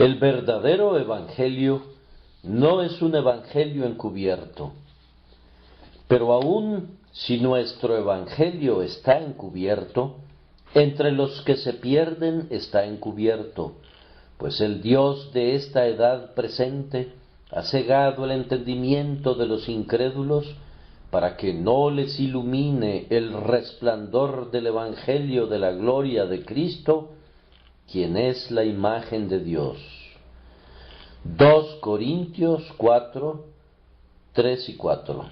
El verdadero evangelio no es un evangelio encubierto, pero aun si nuestro evangelio está encubierto, entre los que se pierden está encubierto, pues el Dios de esta edad presente ha cegado el entendimiento de los incrédulos para que no les ilumine el resplandor del evangelio de la gloria de Cristo, quien es la imagen de Dios. 2 Corintios 4, 3 y 4.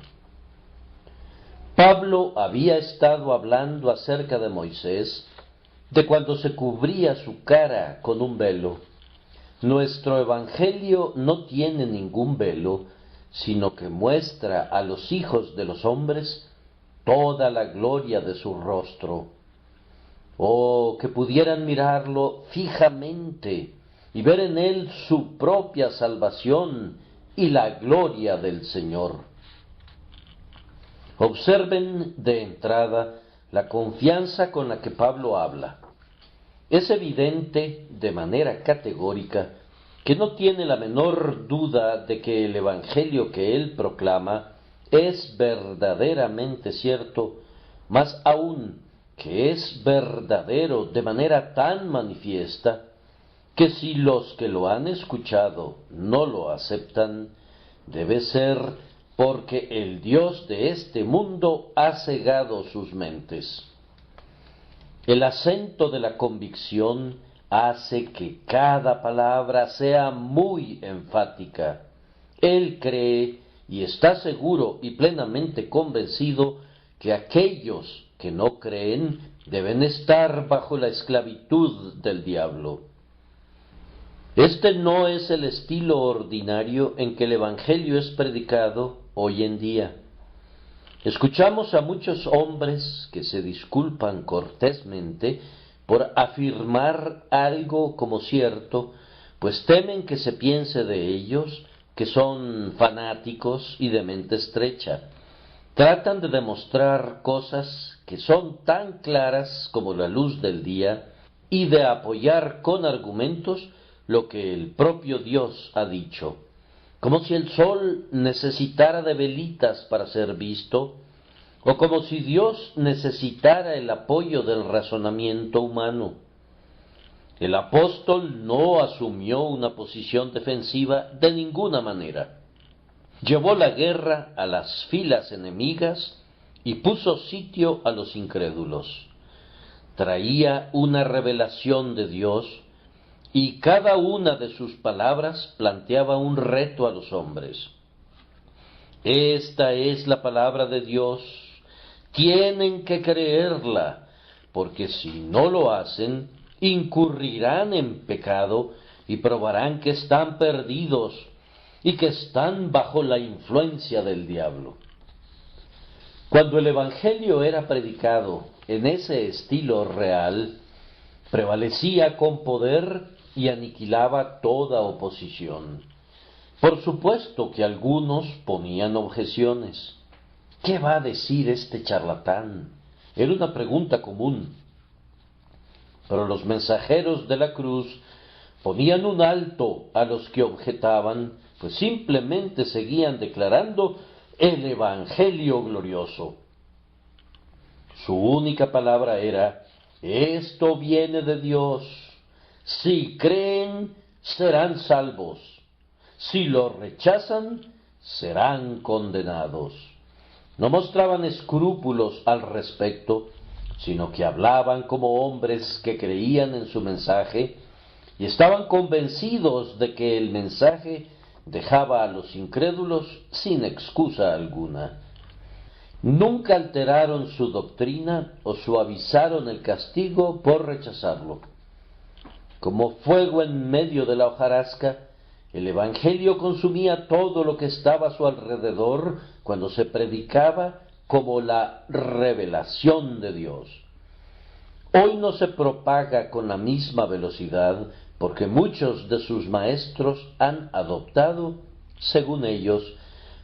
Pablo había estado hablando acerca de Moisés, de cuando se cubría su cara con un velo. Nuestro evangelio no tiene ningún velo, sino que muestra a los hijos de los hombres toda la gloria de su rostro. Oh, que pudieran mirarlo fijamente y ver en él su propia salvación y la gloria del Señor. Observen de entrada la confianza con la que Pablo habla. Es evidente de manera categórica que no tiene la menor duda de que el evangelio que él proclama es verdaderamente cierto, más aún que es verdadero de manera tan manifiesta que si los que lo han escuchado no lo aceptan, debe ser porque el Dios de este mundo ha cegado sus mentes. El acento de la convicción hace que cada palabra sea muy enfática. Él cree y está seguro y plenamente convencido que aquellos que no creen deben estar bajo la esclavitud del diablo. Este no es el estilo ordinario en que el Evangelio es predicado hoy en día. Escuchamos a muchos hombres que se disculpan cortésmente por afirmar algo como cierto, pues temen que se piense de ellos que son fanáticos y de mente estrecha. Tratan de demostrar cosas que son tan claras como la luz del día y de apoyar con argumentos lo que el propio Dios ha dicho, como si el sol necesitara de velitas para ser visto, o como si Dios necesitara el apoyo del razonamiento humano. El apóstol no asumió una posición defensiva de ninguna manera. Llevó la guerra a las filas enemigas y puso sitio a los incrédulos. Traía una revelación de Dios y cada una de sus palabras planteaba un reto a los hombres. Esta es la palabra de Dios. Tienen que creerla, porque si no lo hacen, incurrirán en pecado y probarán que están perdidos y que están bajo la influencia del diablo. Cuando el Evangelio era predicado en ese estilo real, prevalecía con poder y aniquilaba toda oposición. Por supuesto que algunos ponían objeciones. ¿Qué va a decir este charlatán? Era una pregunta común. Pero los mensajeros de la cruz ponían un alto a los que objetaban, pues simplemente seguían declarando el Evangelio glorioso. Su única palabra era: esto viene de Dios. Si creen, serán salvos. Si lo rechazan, serán condenados. No mostraban escrúpulos al respecto, sino que hablaban como hombres que creían en su mensaje y estaban convencidos de que el mensaje dejaba a los incrédulos sin excusa alguna. Nunca alteraron su doctrina o suavizaron el castigo por rechazarlo. Como fuego en medio de la hojarasca, el Evangelio consumía todo lo que estaba a su alrededor cuando se predicaba como la revelación de Dios. Hoy no se propaga con la misma velocidad porque muchos de sus maestros han adoptado, según ellos,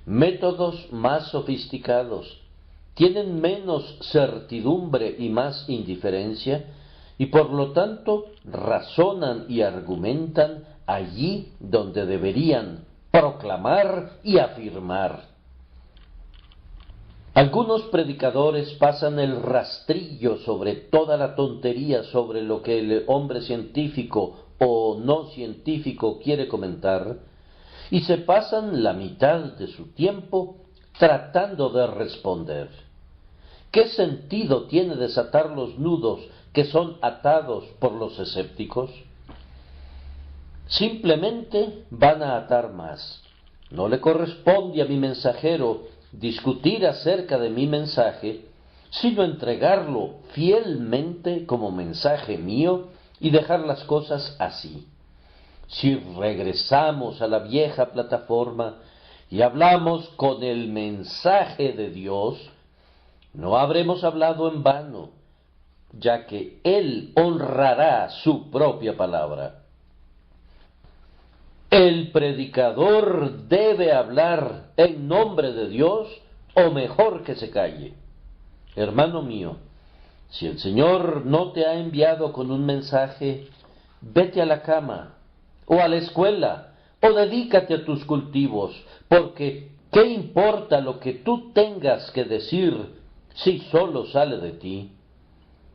métodos más sofisticados, tienen menos certidumbre y más indiferencia, y por lo tanto razonan y argumentan allí donde deberían proclamar y afirmar. Algunos predicadores pasan el rastrillo sobre toda la tontería sobre lo que el hombre científico o no científico quiere comentar, y se pasan la mitad de su tiempo tratando de responder. ¿Qué sentido tiene desatar los nudos que son atados por los escépticos? Simplemente van a atar más. No le corresponde a mi mensajero discutir acerca de mi mensaje, sino entregarlo fielmente como mensaje mío y dejar las cosas así. Si regresamos a la vieja plataforma y hablamos con el mensaje de Dios, no habremos hablado en vano, ya que Él honrará su propia palabra. El predicador debe hablar en nombre de Dios, o mejor que se calle. Hermano mío, si el Señor no te ha enviado con un mensaje, vete a la cama, o a la escuela, o dedícate a tus cultivos, porque ¿qué importa lo que tú tengas que decir si solo sale de ti?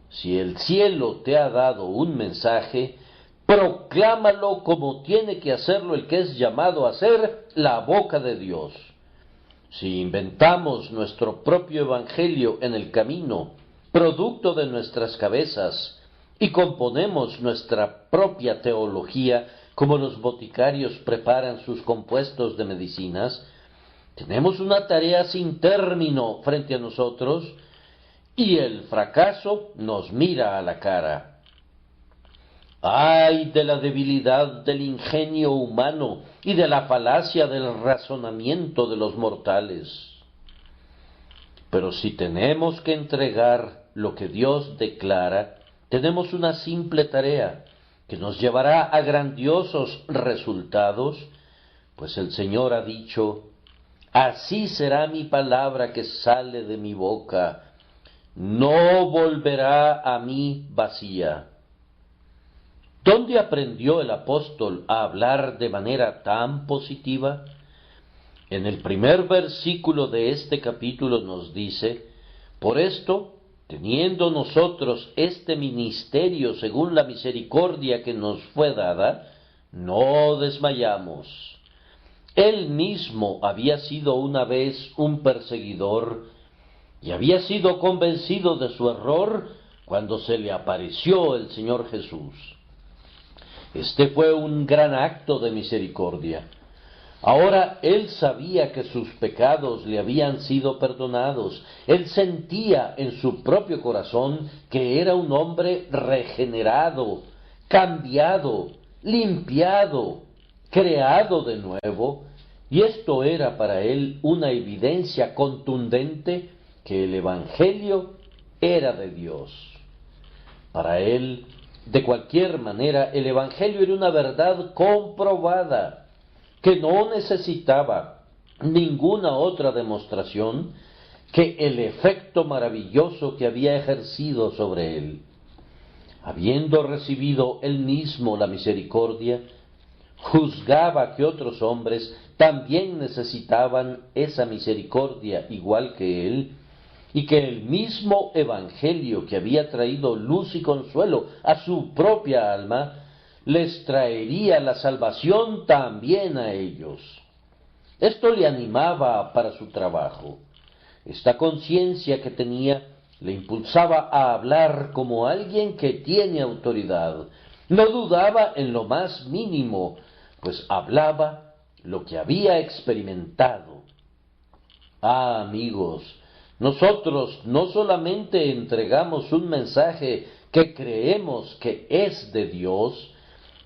Si el cielo te ha dado un mensaje, proclámalo como tiene que hacerlo el que es llamado a ser la boca de Dios. Si inventamos nuestro propio evangelio en el camino, producto de nuestras cabezas, y componemos nuestra propia teología, como los boticarios preparan sus compuestos de medicinas, tenemos una tarea sin término frente a nosotros, y el fracaso nos mira a la cara. ¡Ay de la debilidad del ingenio humano y de la falacia del razonamiento de los mortales! Pero si tenemos que entregar lo que Dios declara, tenemos una simple tarea que nos llevará a grandiosos resultados, pues el Señor ha dicho: así será mi palabra que sale de mi boca, no volverá a mí vacía. ¿Dónde aprendió el apóstol a hablar de manera tan positiva? En el primer versículo de este capítulo nos dice: por esto, teniendo nosotros este ministerio según la misericordia que nos fue dada, no desmayamos. Él mismo había sido una vez un perseguidor y había sido convencido de su error cuando se le apareció el Señor Jesús. Este fue un gran acto de misericordia. Ahora él sabía que sus pecados le habían sido perdonados. Él sentía en su propio corazón que era un hombre regenerado, cambiado, limpiado, creado de nuevo, y esto era para él una evidencia contundente que el Evangelio era de Dios. Para él, de cualquier manera, el Evangelio era una verdad comprobada, que no necesitaba ninguna otra demostración que el efecto maravilloso que había ejercido sobre él. Habiendo recibido él mismo la misericordia, juzgaba que otros hombres también necesitaban esa misericordia igual que él, y que el mismo Evangelio que había traído luz y consuelo a su propia alma, les traería la salvación también a ellos. Esto le animaba para su trabajo. Esta conciencia que tenía le impulsaba a hablar como alguien que tiene autoridad. No dudaba en lo más mínimo, pues hablaba lo que había experimentado. Ah, amigos, nosotros no solamente entregamos un mensaje que creemos que es de Dios,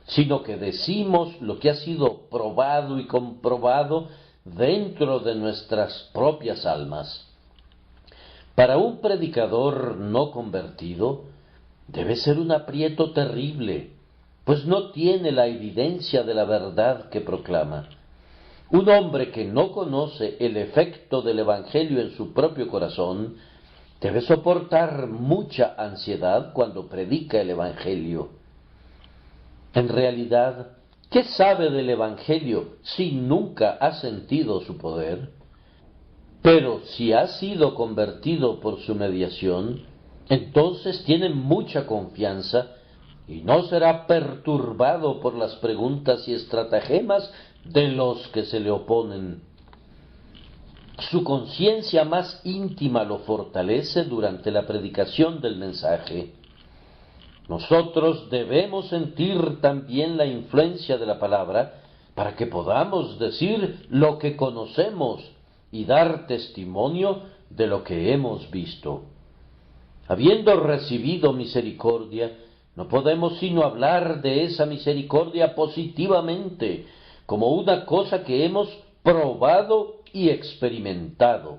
sino que decimos lo que ha sido probado y comprobado dentro de nuestras propias almas. Para un predicador no convertido, debe ser un aprieto terrible, pues no tiene la evidencia de la verdad que proclama. Un hombre que no conoce el efecto del Evangelio en su propio corazón, debe soportar mucha ansiedad cuando predica el Evangelio. En realidad, ¿Qué sabe del Evangelio si nunca ha sentido su poder? Pero si ha sido convertido por su mediación, entonces tiene mucha confianza y no será perturbado por las preguntas y estratagemas de los que se le oponen. Su conciencia más íntima lo fortalece durante la predicación del mensaje. Nosotros debemos sentir también la influencia de la palabra para que podamos decir lo que conocemos y dar testimonio de lo que hemos visto. Habiendo recibido misericordia, no podemos sino hablar de esa misericordia positivamente, como una cosa que hemos probado y experimentado.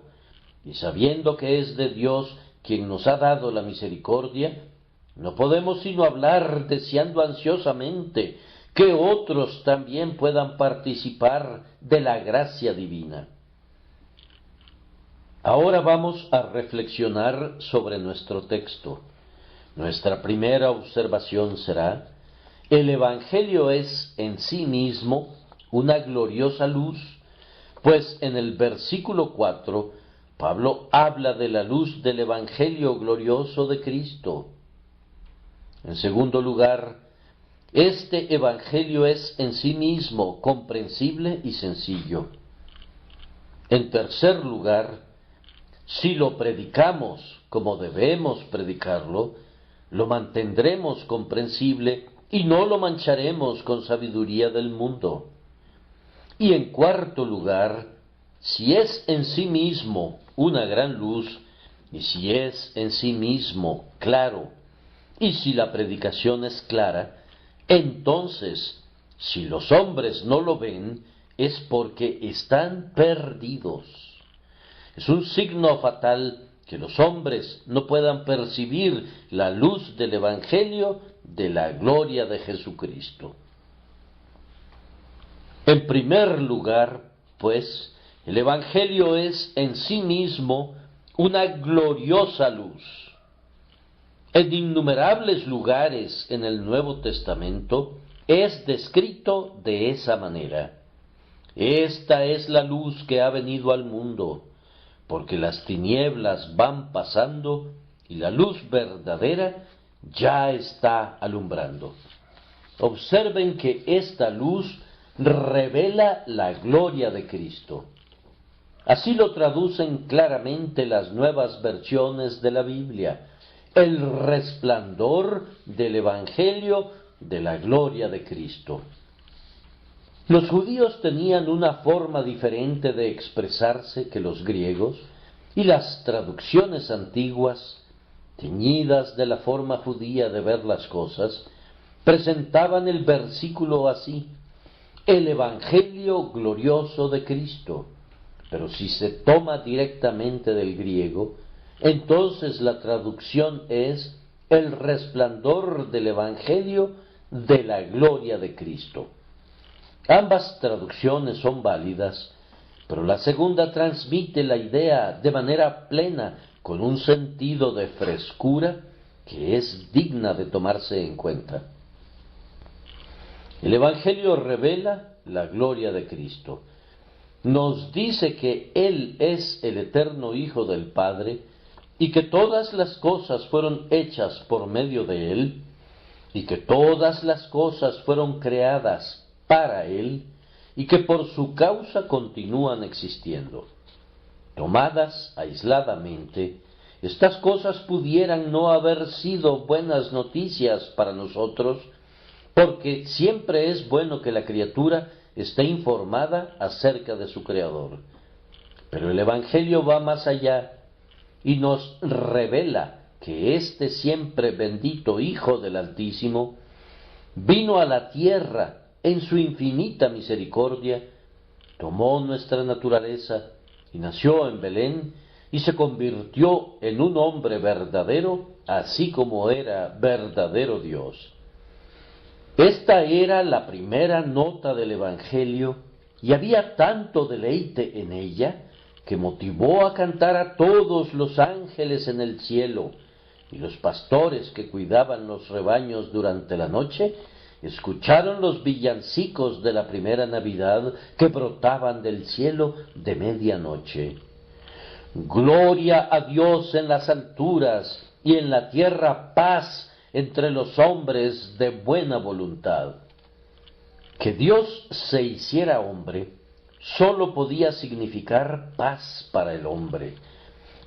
Y sabiendo que es de Dios quien nos ha dado la misericordia, no podemos sino hablar deseando ansiosamente que otros también puedan participar de la gracia divina. Ahora vamos a reflexionar sobre nuestro texto. Nuestra primera observación será: el Evangelio es en sí mismo una gloriosa luz, pues en el versículo 4 Pablo habla de la luz del Evangelio glorioso de Cristo. En segundo lugar, este Evangelio es en sí mismo comprensible y sencillo. En tercer lugar, si lo predicamos como debemos predicarlo, lo mantendremos comprensible y no lo mancharemos con sabiduría del mundo. Y en cuarto lugar, si es en sí mismo una gran luz, y si es en sí mismo claro, y si la predicación es clara, entonces, si los hombres no lo ven, es porque están perdidos. Es un signo fatal que los hombres no puedan percibir la luz del Evangelio de la gloria de Jesucristo. En primer lugar, pues, el Evangelio es en sí mismo una gloriosa luz. En innumerables lugares en el Nuevo Testamento es descrito de esa manera. Esta es la luz que ha venido al mundo, porque las tinieblas van pasando y la luz verdadera ya está alumbrando. Observen que esta luz revela la gloria de Cristo. Así lo traducen claramente las nuevas versiones de la Biblia: el resplandor del Evangelio de la gloria de Cristo. Los judíos tenían una forma diferente de expresarse que los griegos, y las traducciones antiguas, teñidas de la forma judía de ver las cosas, presentaban el versículo así: el Evangelio glorioso de Cristo. Pero si se toma directamente del griego, entonces la traducción es el resplandor del Evangelio de la gloria de Cristo. Ambas traducciones son válidas, pero la segunda transmite la idea de manera plena, con un sentido de frescura que es digna de tomarse en cuenta. El Evangelio revela la gloria de Cristo. Nos dice que Él es el eterno Hijo del Padre y que todas las cosas fueron hechas por medio de Él y que todas las cosas fueron creadas para Él y que por su causa continúan existiendo. Tomadas aisladamente, estas cosas pudieran no haber sido buenas noticias para nosotros, porque siempre es bueno que la criatura esté informada acerca de su Creador. Pero el Evangelio va más allá y nos revela que este siempre bendito Hijo del Altísimo vino a la tierra en su infinita misericordia, tomó nuestra naturaleza y nació en Belén y se convirtió en un hombre verdadero, así como era verdadero Dios. Esta era la primera nota del Evangelio y había tanto deleite en ella que motivó a cantar a todos los ángeles en el cielo, y los pastores que cuidaban los rebaños durante la noche escucharon los villancicos de la primera Navidad que brotaban del cielo de medianoche. Gloria a Dios en las alturas y en la tierra paz entre los hombres de buena voluntad. Que Dios se hiciera hombre sólo podía significar paz para el hombre.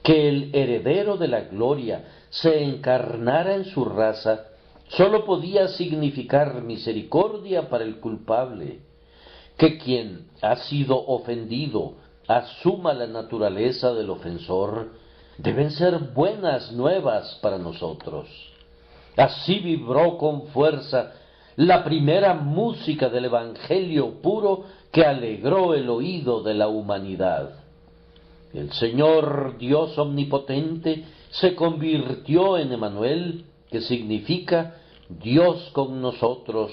Que el heredero de la gloria se encarnara en su raza sólo podía significar misericordia para el culpable. Que quien ha sido ofendido asuma la naturaleza del ofensor, deben ser buenas nuevas para nosotros. Así vibró con fuerza la primera música del Evangelio puro que alegró el oído de la humanidad. El Señor Dios omnipotente se convirtió en Emmanuel, que significa Dios con nosotros,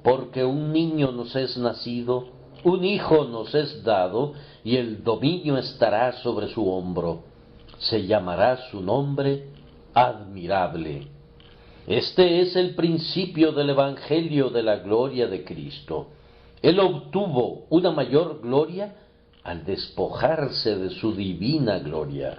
porque un niño nos es nacido, un hijo nos es dado, y el dominio estará sobre su hombro. Se llamará su nombre Admirable. Este es el principio del Evangelio de la gloria de Cristo. Él obtuvo una mayor gloria al despojarse de su divina gloria.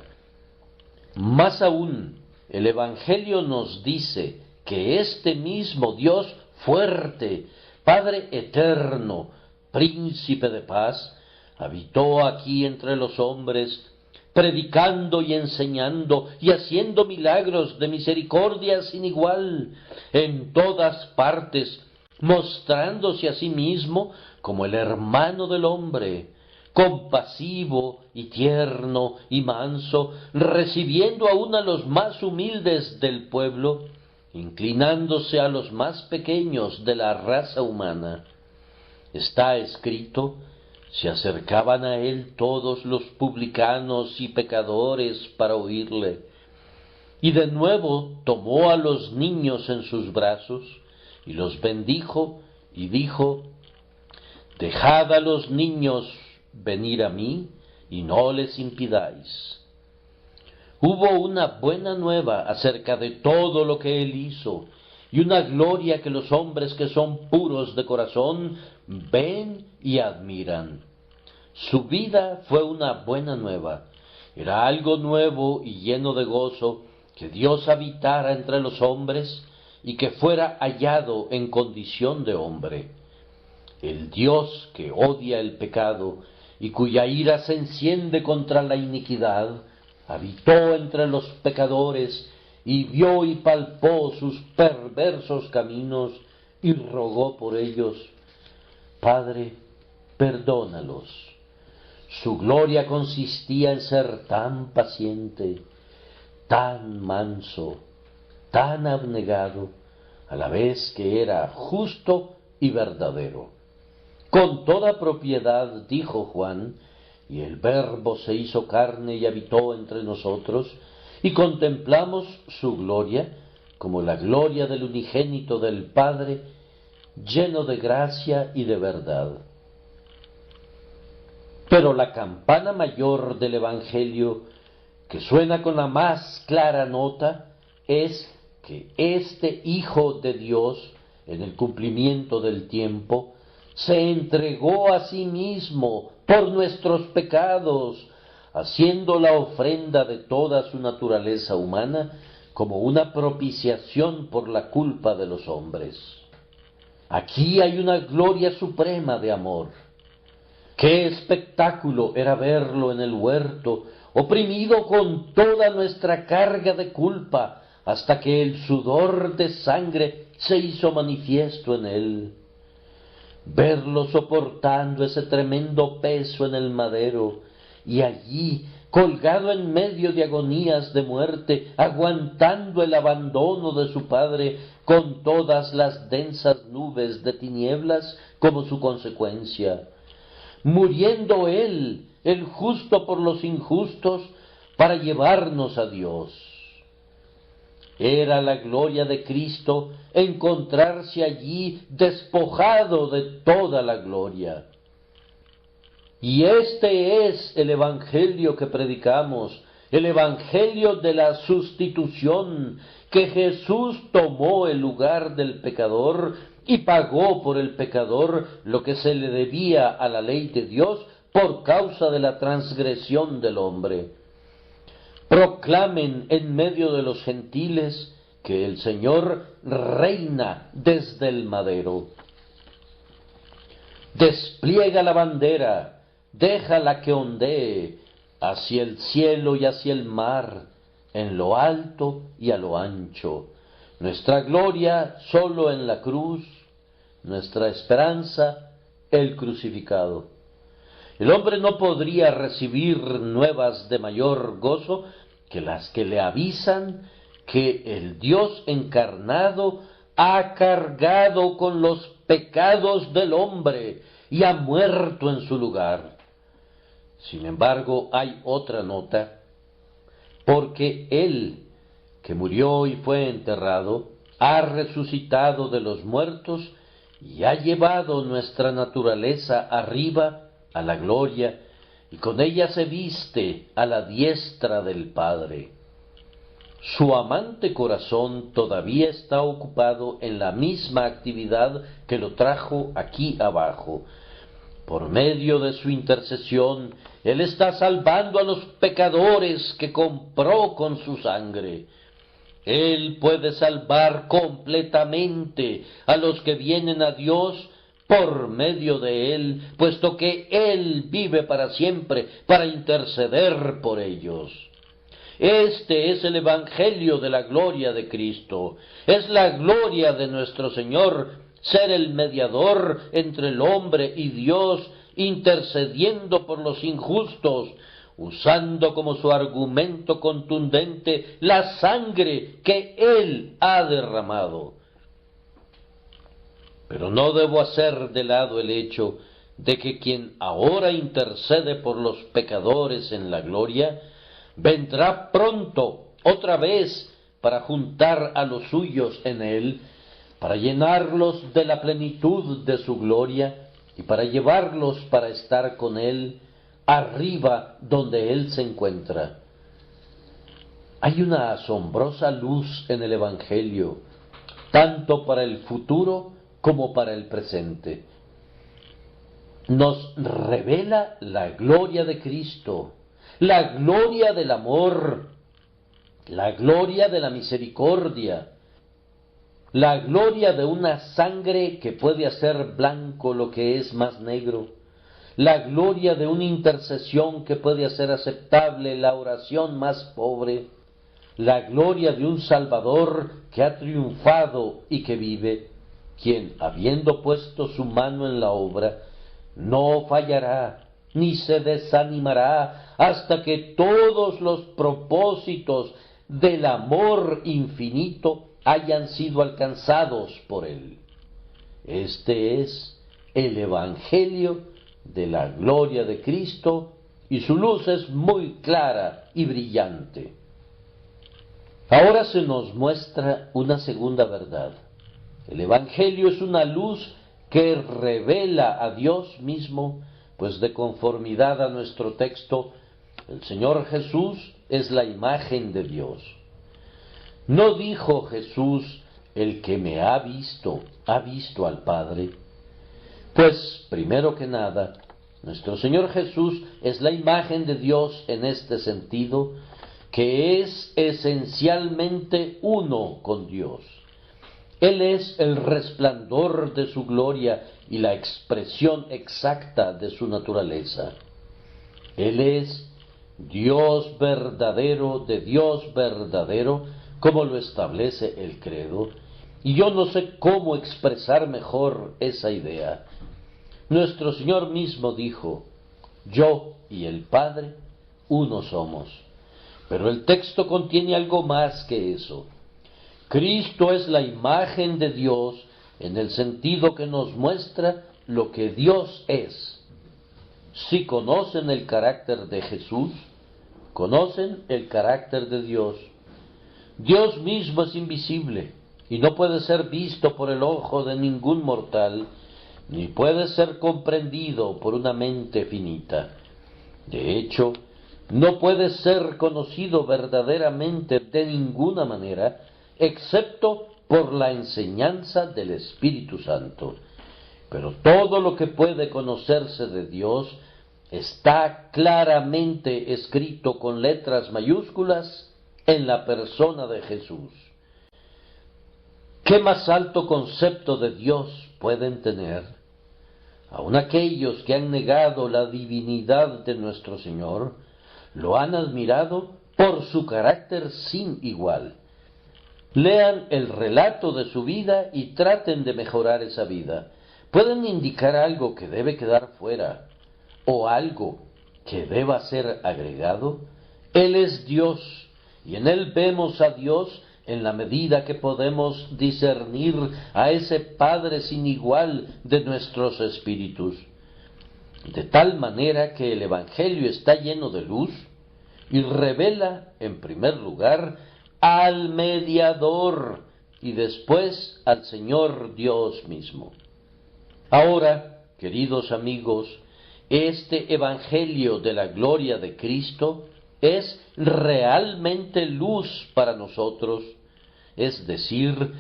Más aún, el Evangelio nos dice que este mismo Dios fuerte, Padre eterno, Príncipe de paz, habitó aquí entre los hombres, predicando y enseñando y haciendo milagros de misericordia sin igual en todas partes, mostrándose a sí mismo como el hermano del hombre, compasivo y tierno y manso, recibiendo aún a los más humildes del pueblo, inclinándose a los más pequeños de la raza humana. Está escrito: se acercaban a él todos los publicanos y pecadores para oírle. Y de nuevo tomó a los niños en sus brazos y los bendijo y dijo: dejad a los niños venir a mí y no les impidáis. Hubo una buena nueva acerca de todo lo que él hizo, y una gloria que los hombres que son puros de corazón ven y admiran. Su vida fue una buena nueva. Era algo nuevo y lleno de gozo que Dios habitara entre los hombres y que fuera hallado en condición de hombre. El Dios que odia el pecado y cuya ira se enciende contra la iniquidad, habitó entre los pecadores y vio y palpó sus perversos caminos y rogó por ellos: Padre, perdónalos. Su gloria consistía en ser tan paciente, tan manso, tan abnegado, a la vez que era justo y verdadero. Con toda propiedad, dijo Juan, y el Verbo se hizo carne y habitó entre nosotros, y contemplamos su gloria, como la gloria del unigénito del Padre, lleno de gracia y de verdad. Pero la campana mayor del Evangelio, que suena con la más clara nota, es que este Hijo de Dios, en el cumplimiento del tiempo, se entregó a sí mismo por nuestros pecados, haciendo la ofrenda de toda su naturaleza humana como una propiciación por la culpa de los hombres. Aquí hay una gloria suprema de amor. ¡Qué espectáculo era verlo en el huerto, oprimido con toda nuestra carga de culpa, hasta que el sudor de sangre se hizo manifiesto en él! Verlo soportando ese tremendo peso en el madero, y allí, colgado en medio de agonías de muerte, aguantando el abandono de su padre, con todas las densas nubes de tinieblas como su consecuencia, muriendo él, el justo por los injustos, para llevarnos a Dios. Era la gloria de Cristo encontrarse allí despojado de toda la gloria. Y este es el Evangelio que predicamos, el Evangelio de la sustitución, que Jesús tomó el lugar del pecador y pagó por el pecador lo que se le debía a la ley de Dios por causa de la transgresión del hombre. Proclamen en medio de los gentiles que el Señor reina desde el madero. Despliega la bandera, déjala que ondee hacia el cielo y hacia el mar, en lo alto y a lo ancho. Nuestra gloria solo en la cruz, nuestra esperanza el crucificado. El hombre no podría recibir nuevas de mayor gozo que las que le avisan que el Dios encarnado ha cargado con los pecados del hombre y ha muerto en su lugar. Sin embargo, hay otra nota, porque Él, que murió y fue enterrado, ha resucitado de los muertos y ha llevado nuestra naturaleza arriba a la gloria, y con ella se viste a la diestra del Padre. Su amante corazón todavía está ocupado en la misma actividad que lo trajo aquí abajo. Por medio de su intercesión, Él está salvando a los pecadores que compró con su sangre. Él puede salvar completamente a los que vienen a Dios por medio de Él, puesto que Él vive para siempre para interceder por ellos. Este es el Evangelio de la gloria de Cristo. Es la gloria de nuestro Señor ser el mediador entre el hombre y Dios, intercediendo por los injustos, usando como su argumento contundente la sangre que Él ha derramado. Pero no debo hacer de lado el hecho de que quien ahora intercede por los pecadores en la gloria, vendrá pronto otra vez para juntar a los suyos en Él, para llenarlos de la plenitud de su gloria y para llevarlos para estar con Él arriba donde Él se encuentra. Hay una asombrosa luz en el Evangelio, tanto para el futuro como para el presente. Nos revela la gloria de Cristo, la gloria del amor, la gloria de la misericordia, la gloria de una sangre que puede hacer blanco lo que es más negro, la gloria de una intercesión que puede hacer aceptable la oración más pobre, la gloria de un Salvador que ha triunfado y que vive, quien, habiendo puesto su mano en la obra, no fallará ni se desanimará hasta que todos los propósitos del amor infinito hayan sido alcanzados por Él. Este es el Evangelio de la gloria de Cristo, y su luz es muy clara y brillante. Ahora se nos muestra una segunda verdad. El Evangelio es una luz que revela a Dios mismo, pues de conformidad a nuestro texto, el Señor Jesús es la imagen de Dios. ¿No dijo Jesús, el que me ha visto al Padre? Pues, primero que nada, nuestro Señor Jesús es la imagen de Dios en este sentido, que es esencialmente uno con Dios. Él es el resplandor de su gloria y la expresión exacta de su naturaleza. Él es Dios verdadero de Dios verdadero, como lo establece el credo, y yo no sé cómo expresar mejor esa idea. Nuestro Señor mismo dijo, yo y el Padre uno somos. Pero el texto contiene algo más que eso. Cristo es la imagen de Dios en el sentido que nos muestra lo que Dios es. Si conocen el carácter de Jesús, conocen el carácter de Dios. Dios mismo es invisible y no puede ser visto por el ojo de ningún mortal, ni puede ser comprendido por una mente finita. De hecho, no puede ser conocido verdaderamente de ninguna manera, excepto por la enseñanza del Espíritu Santo. Pero todo lo que puede conocerse de Dios está claramente escrito con letras mayúsculas en la persona de Jesús. ¿Qué más alto concepto de Dios pueden tener? Aun aquellos que han negado la divinidad de nuestro Señor, lo han admirado por su carácter sin igual. Lean el relato de su vida y traten de mejorar esa vida. Pueden indicar algo que debe quedar fuera o algo que deba ser agregado. Él es Dios y en Él vemos a Dios en la medida que podemos discernir a ese Padre sin igual de nuestros espíritus. De tal manera que el Evangelio está lleno de luz y revela, en primer lugar, al mediador y después al Señor Dios mismo. Ahora, queridos amigos, este Evangelio de la gloria de Cristo es realmente luz para nosotros, es decir,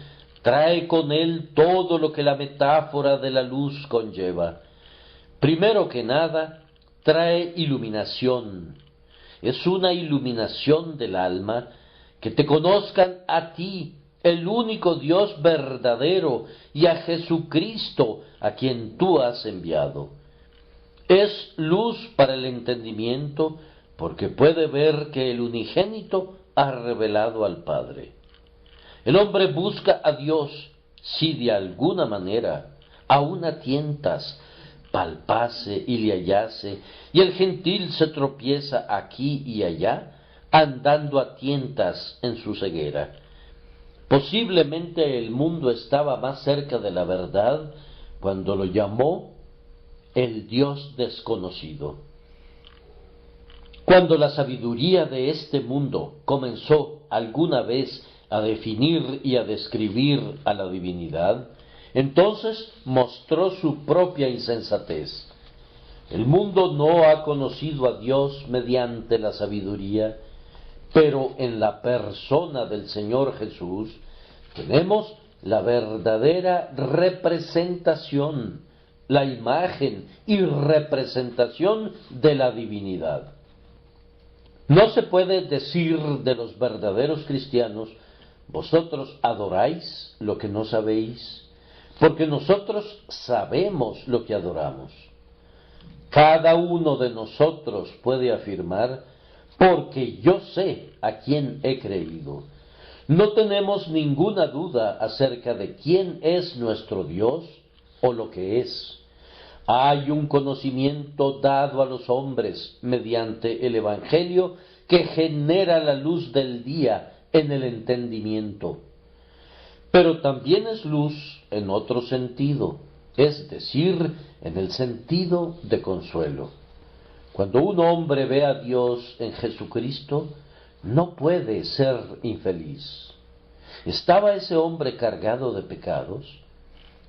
trae con él todo lo que la metáfora de la luz conlleva. Primero que nada, trae iluminación. Es una iluminación del alma, que te conozcan a ti, el único Dios verdadero, y a Jesucristo, a quien tú has enviado. Es luz para el entendimiento, porque puede ver que el unigénito ha revelado al Padre. El hombre busca a Dios si de alguna manera, aun a tientas, palpase y le hallase, y el gentil se tropieza aquí y allá, andando a tientas en su ceguera. Posiblemente el mundo estaba más cerca de la verdad cuando lo llamó el Dios desconocido. Cuando la sabiduría de este mundo comenzó alguna vez a definir y a describir a la divinidad, entonces mostró su propia insensatez. El mundo no ha conocido a Dios mediante la sabiduría, pero en la persona del Señor Jesús tenemos la verdadera representación, la imagen y representación de la divinidad. No se puede decir de los verdaderos cristianos: vosotros adoráis lo que no sabéis, porque nosotros sabemos lo que adoramos. Cada uno de nosotros puede afirmar: porque yo sé a quién he creído. No tenemos ninguna duda acerca de quién es nuestro Dios o lo que es. Hay un conocimiento dado a los hombres mediante el Evangelio que genera la luz del día en el entendimiento. Pero también es luz en otro sentido, es decir, en el sentido de consuelo. Cuando un hombre ve a Dios en Jesucristo, no puede ser infeliz. ¿Estaba ese hombre cargado de pecados?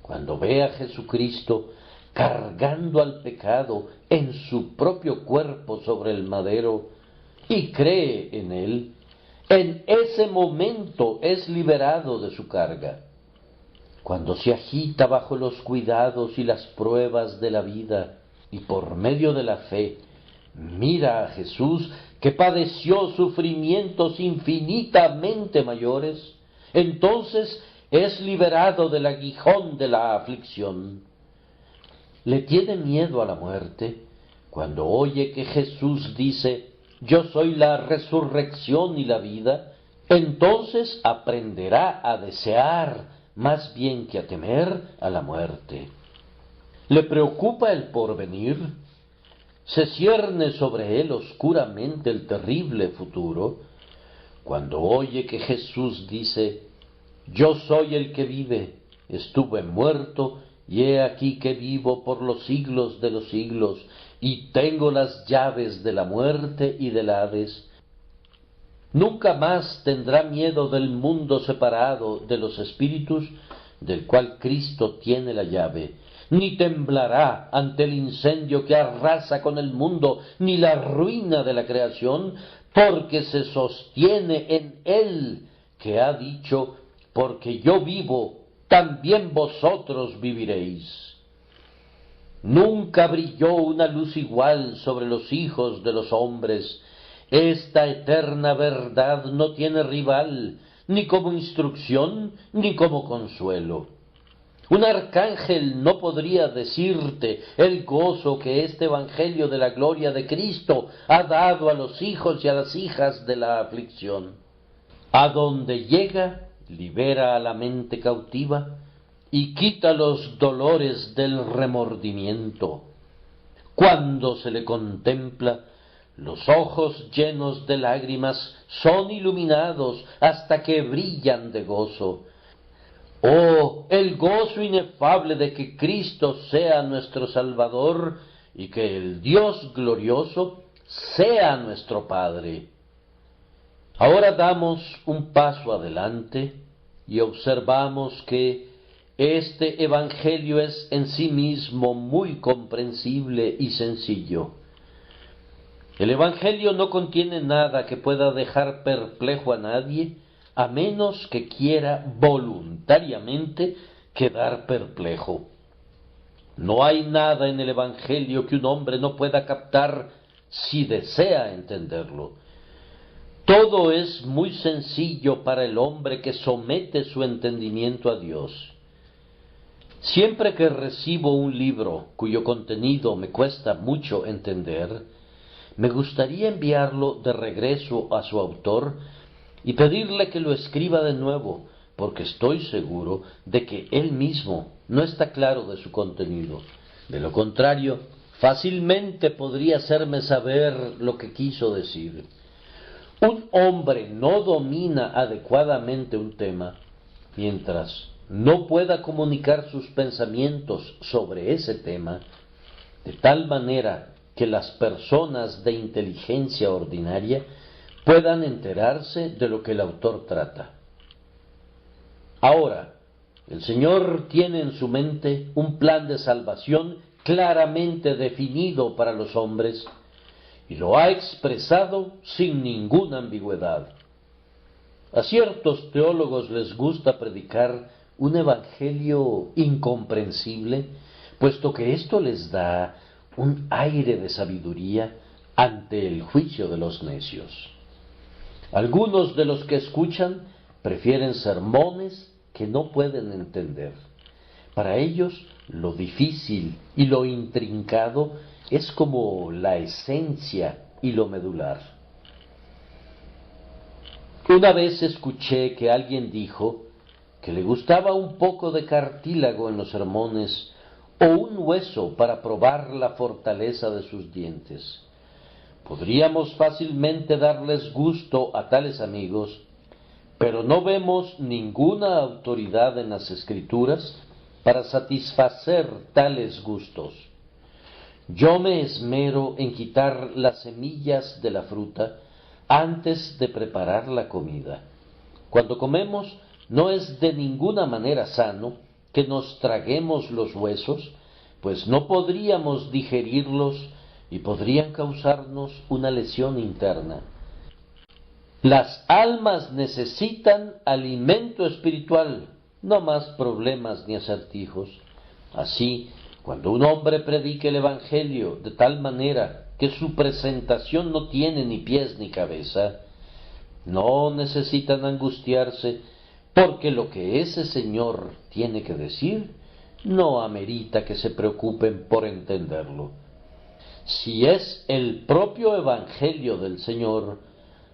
Cuando ve a Jesucristo cargando al pecado en su propio cuerpo sobre el madero y cree en él, en ese momento es liberado de su carga. Cuando se agita bajo los cuidados y las pruebas de la vida y por medio de la fe mira a Jesús que padeció sufrimientos infinitamente mayores, entonces es liberado del aguijón de la aflicción. Le tiene miedo a la muerte cuando oye que Jesús dice: yo soy la resurrección y la vida, entonces aprenderá a desear más bien que a temer a la muerte. Le preocupa el porvenir, se cierne sobre él oscuramente el terrible futuro, cuando oye que Jesús dice: yo soy el que vive, estuve muerto, y he aquí que vivo por los siglos de los siglos, y tengo las llaves de la muerte y del Hades. Nunca más tendrá miedo del mundo separado de los espíritus, del cual Cristo tiene la llave, ni temblará ante el incendio que arrasa con el mundo, ni la ruina de la creación, porque se sostiene en Él, que ha dicho: porque yo vivo, también vosotros viviréis. Nunca brilló una luz igual sobre los hijos de los hombres. Esta eterna verdad no tiene rival, ni como instrucción, ni como consuelo. Un arcángel no podría decirte el gozo que este Evangelio de la gloria de Cristo ha dado a los hijos y a las hijas de la aflicción. A donde llega, libera a la mente cautiva y quita los dolores del remordimiento. Cuando se le contempla, los ojos llenos de lágrimas son iluminados hasta que brillan de gozo. Oh, el gozo inefable de que Cristo sea nuestro Salvador y que el Dios glorioso sea nuestro Padre. Ahora damos un paso adelante y observamos que este Evangelio es en sí mismo muy comprensible y sencillo. El Evangelio no contiene nada que pueda dejar perplejo a nadie, a menos que quiera voluntariamente quedar perplejo. No hay nada en el Evangelio que un hombre no pueda captar si desea entenderlo. Todo es muy sencillo para el hombre que somete su entendimiento a Dios. Siempre que recibo un libro cuyo contenido me cuesta mucho entender, me gustaría enviarlo de regreso a su autor y pedirle que lo escriba de nuevo, porque estoy seguro de que él mismo no está claro de su contenido. De lo contrario, fácilmente podría hacerme saber lo que quiso decir. Un hombre no domina adecuadamente un tema mientras no pueda comunicar sus pensamientos sobre ese tema, de tal manera que las personas de inteligencia ordinaria puedan enterarse de lo que el autor trata. Ahora, el Señor tiene en su mente un plan de salvación claramente definido para los hombres y lo ha expresado sin ninguna ambigüedad. A ciertos teólogos les gusta predicar un evangelio incomprensible, puesto que esto les da un aire de sabiduría ante el juicio de los necios. Algunos de los que escuchan prefieren sermones que no pueden entender. Para ellos, lo difícil y lo intrincado es como la esencia y lo medular. Una vez escuché que alguien dijo que le gustaba un poco de cartílago en los sermones o un hueso para probar la fortaleza de sus dientes. Podríamos fácilmente darles gusto a tales amigos, pero no vemos ninguna autoridad en las Escrituras para satisfacer tales gustos. Yo me esmero en quitar las semillas de la fruta antes de preparar la comida. Cuando comemos, no es de ninguna manera sano que nos traguemos los huesos, pues no podríamos digerirlos y podrían causarnos una lesión interna. Las almas necesitan alimento espiritual, no más problemas ni acertijos. Así, cuando un hombre predique el Evangelio de tal manera que su presentación no tiene ni pies ni cabeza, no necesitan angustiarse, porque lo que ese Señor tiene que decir no amerita que se preocupen por entenderlo. Si es el propio Evangelio del Señor,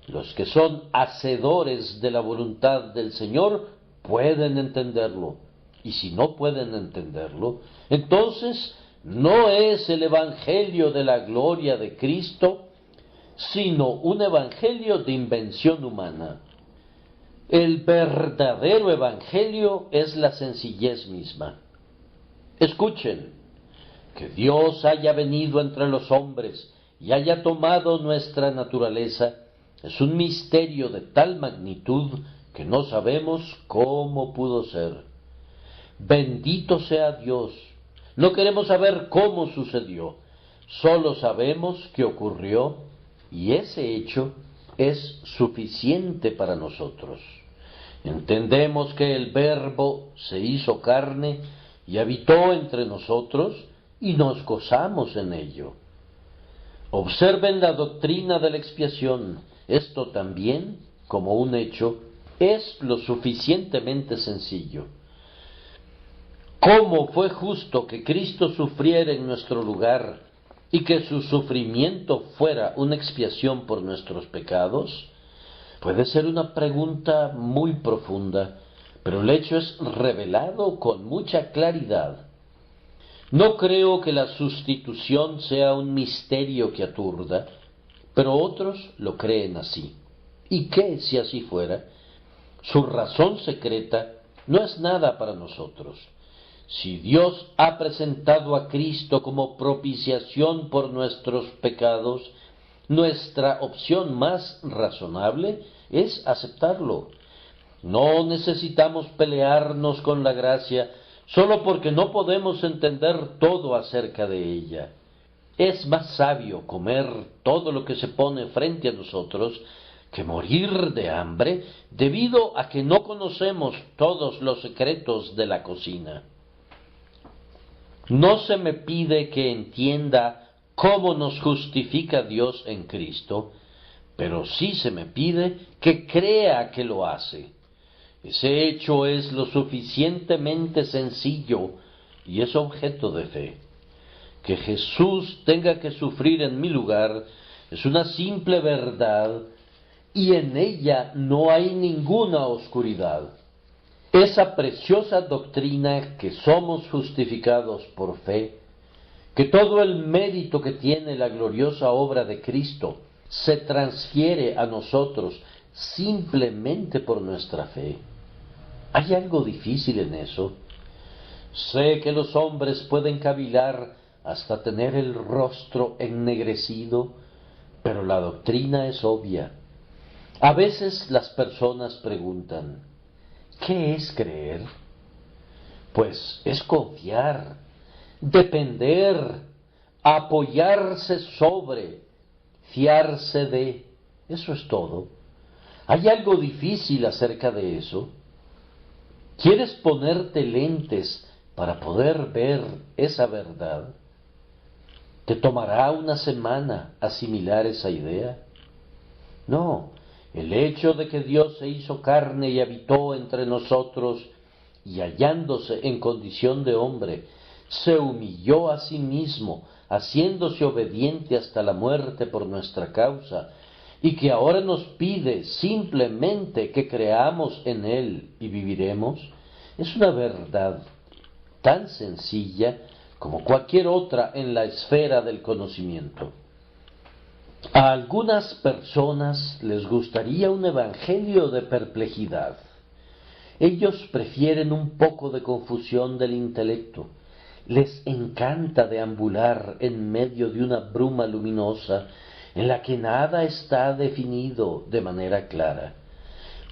los que son hacedores de la voluntad del Señor pueden entenderlo. Y si no pueden entenderlo, entonces no es el Evangelio de la gloria de Cristo, sino un evangelio de invención humana. El verdadero evangelio es la sencillez misma. Escuchen, que Dios haya venido entre los hombres y haya tomado nuestra naturaleza, es un misterio de tal magnitud que no sabemos cómo pudo ser. Bendito sea Dios. No queremos saber cómo sucedió, solo sabemos que ocurrió y ese hecho es suficiente para nosotros. Entendemos que el Verbo se hizo carne y habitó entre nosotros y nos gozamos en ello. Observen la doctrina de la expiación. Esto también, como un hecho, es lo suficientemente sencillo. ¿Cómo fue justo que Cristo sufriera en nuestro lugar y que su sufrimiento fuera una expiación por nuestros pecados? Puede ser una pregunta muy profunda, pero el hecho es revelado con mucha claridad. No creo que la sustitución sea un misterio que aturda, pero otros lo creen así. ¿Y qué si así fuera? Su razón secreta no es nada para nosotros. Si Dios ha presentado a Cristo como propiciación por nuestros pecados, nuestra opción más razonable es aceptarlo. No necesitamos pelearnos con la gracia solo porque no podemos entender todo acerca de ella. Es más sabio comer todo lo que se pone frente a nosotros que morir de hambre debido a que no conocemos todos los secretos de la cocina. No se me pide que entienda cómo nos justifica Dios en Cristo, pero sí se me pide que crea que lo hace. Ese hecho es lo suficientemente sencillo y es objeto de fe. Que Jesús tenga que sufrir en mi lugar es una simple verdad y en ella no hay ninguna oscuridad. Esa preciosa doctrina que somos justificados por fe, que todo el mérito que tiene la gloriosa obra de Cristo se transfiere a nosotros simplemente por nuestra fe. ¿Hay algo difícil en eso? Sé que los hombres pueden cavilar hasta tener el rostro ennegrecido, pero la doctrina es obvia. A veces las personas preguntan, ¿qué es creer? Pues es confiar, depender, apoyarse sobre, fiarse de. Eso es todo. ¿Hay algo difícil acerca de eso? ¿Quieres ponerte lentes para poder ver esa verdad? ¿Te tomará una semana asimilar esa idea? No, el hecho de que Dios se hizo carne y habitó entre nosotros y hallándose en condición de hombre, se humilló a sí mismo, haciéndose obediente hasta la muerte por nuestra causa, y que ahora nos pide simplemente que creamos en Él y viviremos, es una verdad tan sencilla como cualquier otra en la esfera del conocimiento. A algunas personas les gustaría un evangelio de perplejidad. Ellos prefieren un poco de confusión del intelecto. Les encanta deambular en medio de una bruma luminosa en la que nada está definido de manera clara.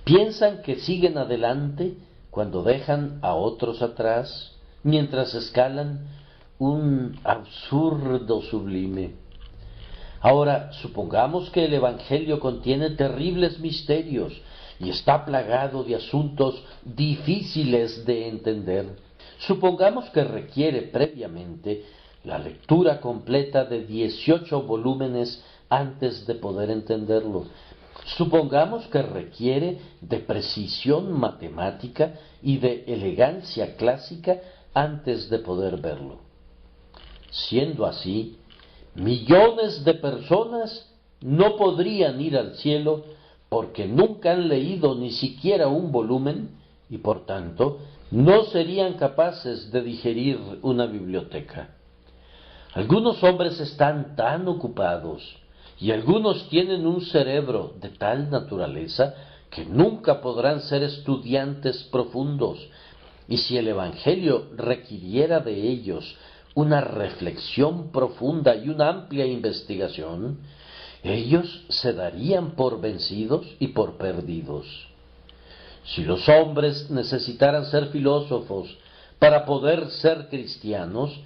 Piensan que siguen adelante cuando dejan a otros atrás, mientras escalan un absurdo sublime. Ahora, supongamos que el Evangelio contiene terribles misterios y está plagado de asuntos difíciles de entender. Supongamos que requiere previamente la lectura completa de 18 volúmenes antes de poder entenderlo. Supongamos que requiere de precisión matemática y de elegancia clásica antes de poder verlo. Siendo así, millones de personas no podrían ir al cielo porque nunca han leído ni siquiera un volumen y por tanto no serían capaces de digerir una biblioteca. Algunos hombres están tan ocupados y algunos tienen un cerebro de tal naturaleza que nunca podrán ser estudiantes profundos, y si el Evangelio requiriera de ellos una reflexión profunda y una amplia investigación, ellos se darían por vencidos y por perdidos. Si los hombres necesitaran ser filósofos para poder ser cristianos,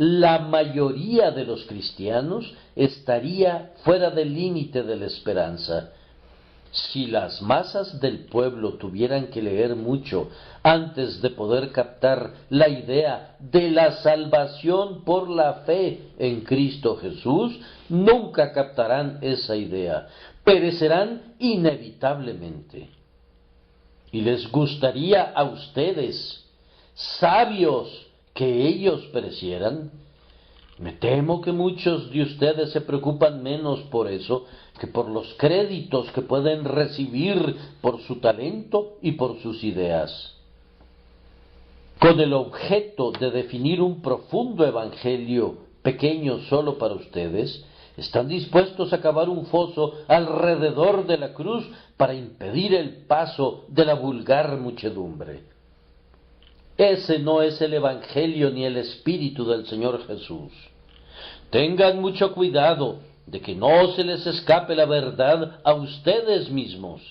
la mayoría de los cristianos estaría fuera del límite de la esperanza. Si las masas del pueblo tuvieran que leer mucho antes de poder captar la idea de la salvación por la fe en Cristo Jesús, nunca captarán esa idea, perecerán inevitablemente. Y les gustaría a ustedes, sabios, que ellos perecieran. Me temo que muchos de ustedes se preocupan menos por eso que por los créditos que pueden recibir por su talento y por sus ideas. Con el objeto de definir un profundo evangelio pequeño solo para ustedes, están dispuestos a cavar un foso alrededor de la cruz para impedir el paso de la vulgar muchedumbre. Ese no es el evangelio ni el espíritu del Señor Jesús. Tengan mucho cuidado de que no se les escape la verdad a ustedes mismos.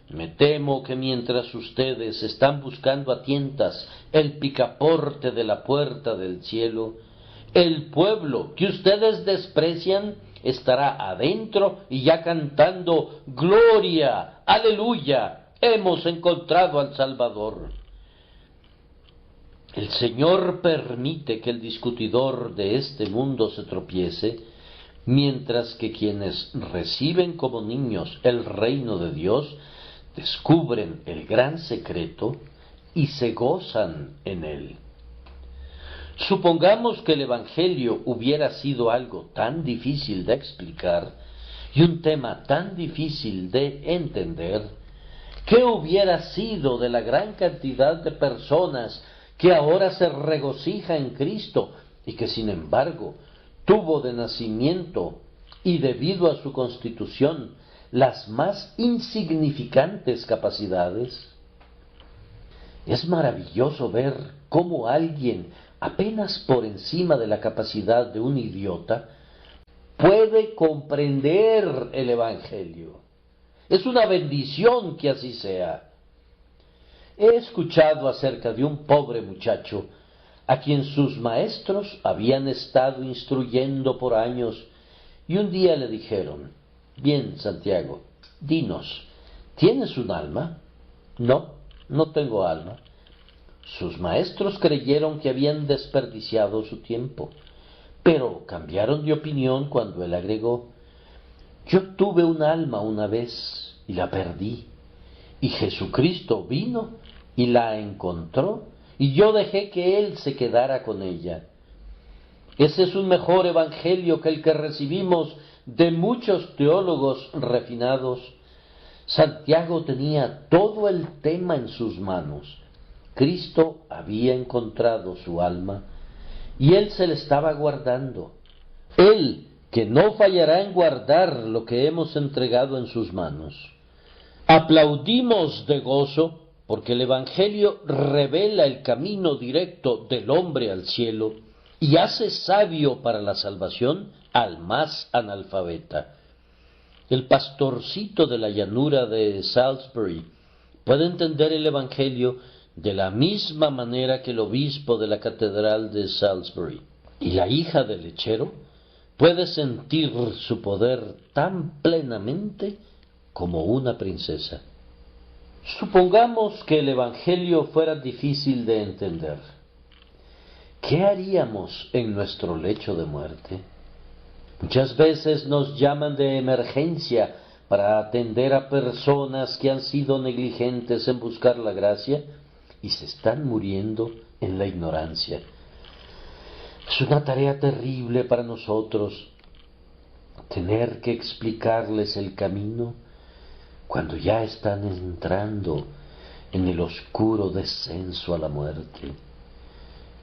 Me temo que mientras ustedes están buscando a tientas el picaporte de la puerta del cielo, el pueblo que ustedes desprecian estará adentro y ya cantando ¡Gloria! ¡Aleluya! Hemos encontrado al Salvador. El Señor permite que el discutidor de este mundo se tropiece, mientras que quienes reciben como niños el reino de Dios descubren el gran secreto y se gozan en él. Supongamos que el Evangelio hubiera sido algo tan difícil de explicar y un tema tan difícil de entender. ¿Qué hubiera sido de la gran cantidad de personas que ahora se regocija en Cristo y que sin embargo tuvo de nacimiento y debido a su constitución las más insignificantes capacidades? Es maravilloso ver cómo alguien apenas por encima de la capacidad de un idiota puede comprender el Evangelio. Es una bendición que así sea. He escuchado acerca de un pobre muchacho a quien sus maestros habían estado instruyendo por años y un día le dijeron: «Bien, Santiago, dinos, ¿tienes un alma?». «No, no tengo alma». Sus maestros creyeron que habían desperdiciado su tiempo, pero cambiaron de opinión cuando él agregó: «Yo tuve un alma una vez y la perdí, y Jesucristo vino y la encontró, y yo dejé que Él se quedara con ella». Ese es un mejor evangelio que el que recibimos de muchos teólogos refinados. Santiago tenía todo el tema en sus manos. Cristo había encontrado su alma y Él se le estaba guardando. Él, que no fallará en guardar lo que hemos entregado en sus manos. Aplaudimos de gozo porque el Evangelio revela el camino directo del hombre al cielo y hace sabio para la salvación al más analfabeta. El pastorcito de la llanura de Salisbury puede entender el Evangelio de la misma manera que el obispo de la catedral de Salisbury. Y la hija del lechero puede sentir su poder tan plenamente como una princesa. Supongamos que el Evangelio fuera difícil de entender. ¿Qué haríamos en nuestro lecho de muerte? Muchas veces nos llaman de emergencia para atender a personas que han sido negligentes en buscar la gracia y se están muriendo en la ignorancia. Es una tarea terrible para nosotros tener que explicarles el camino cuando ya están entrando en el oscuro descenso a la muerte.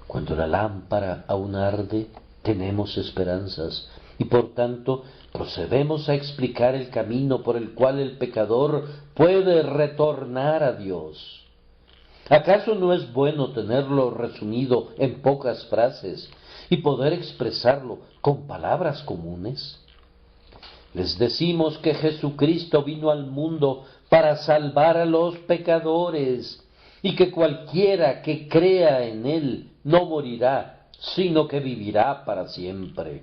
Cuando la lámpara aún arde, tenemos esperanzas y por tanto procedemos a explicar el camino por el cual el pecador puede retornar a Dios. ¿Acaso no es bueno tenerlo resumido en pocas frases y poder expresarlo con palabras comunes? Les decimos que Jesucristo vino al mundo para salvar a los pecadores y que cualquiera que crea en Él no morirá, sino que vivirá para siempre.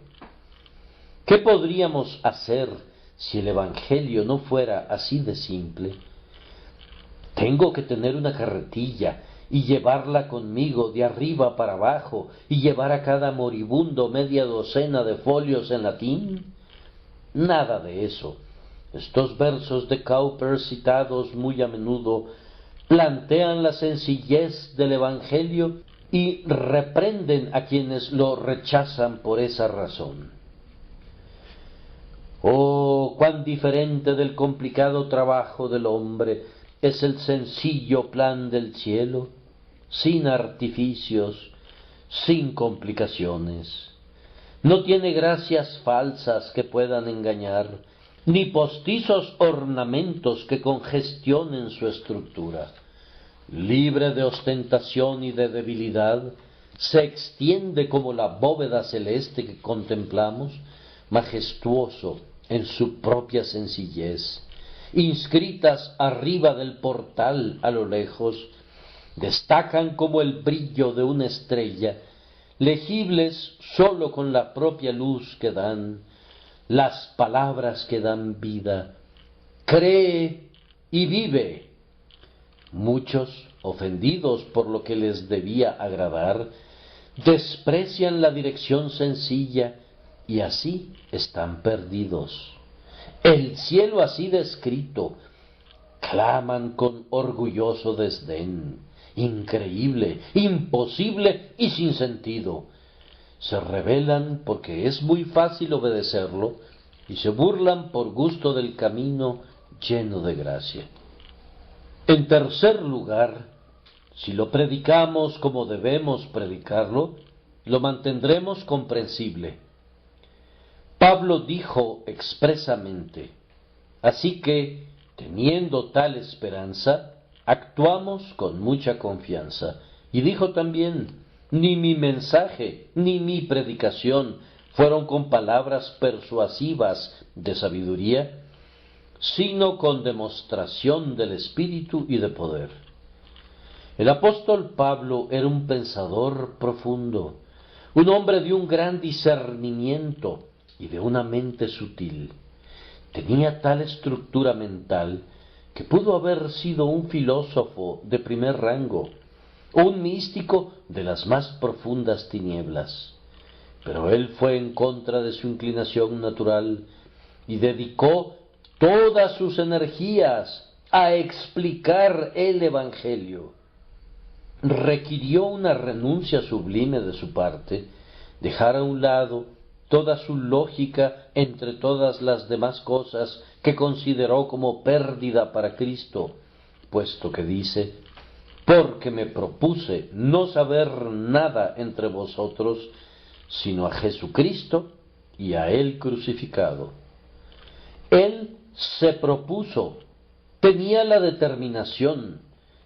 ¿Qué podríamos hacer si el Evangelio no fuera así de simple. Tengo que tener una carretilla y llevarla conmigo de arriba para abajo y llevar a cada moribundo media docena de folios en latín. Nada de eso. Estos versos de Cowper, citados muy a menudo, plantean la sencillez del Evangelio y reprenden a quienes lo rechazan por esa razón. Oh, cuán diferente del complicado trabajo del hombre es el sencillo plan del cielo, sin artificios, sin complicaciones. No tiene gracias falsas que puedan engañar, ni postizos ornamentos que congestionen su estructura. Libre de ostentación y de debilidad, se extiende como la bóveda celeste que contemplamos, majestuoso en su propia sencillez. Inscritas arriba del portal a lo lejos, destacan como el brillo de una estrella, legibles sólo con la propia luz que dan, las palabras que dan vida. Cree y vive. Muchos, ofendidos por lo que les debía agradar, desprecian la dirección sencilla y así están perdidos. El cielo así descrito, claman con orgulloso desdén, increíble, imposible y sin sentido. Se rebelan porque es muy fácil obedecerlo y se burlan por gusto del camino lleno de gracia. En tercer lugar, si lo predicamos como debemos predicarlo, lo mantendremos comprensible. Pablo dijo expresamente: así que, teniendo tal esperanza, actuamos con mucha confianza. Y dijo también: ni mi mensaje ni mi predicación fueron con palabras persuasivas de sabiduría, sino con demostración del Espíritu y de poder. El apóstol Pablo era un pensador profundo, un hombre de un gran discernimiento y de una mente sutil. Tenía tal estructura mental que pudo haber sido un filósofo de primer rango, o un místico de las más profundas tinieblas. Pero él fue en contra de su inclinación natural y dedicó todas sus energías a explicar el Evangelio. Requirió una renuncia sublime de su parte, dejar a un lado toda su lógica entre todas las demás cosas que consideró como pérdida para Cristo, puesto que dice: porque me propuse no saber nada entre vosotros, sino a Jesucristo y a Él crucificado. Él se propuso, tenía la determinación,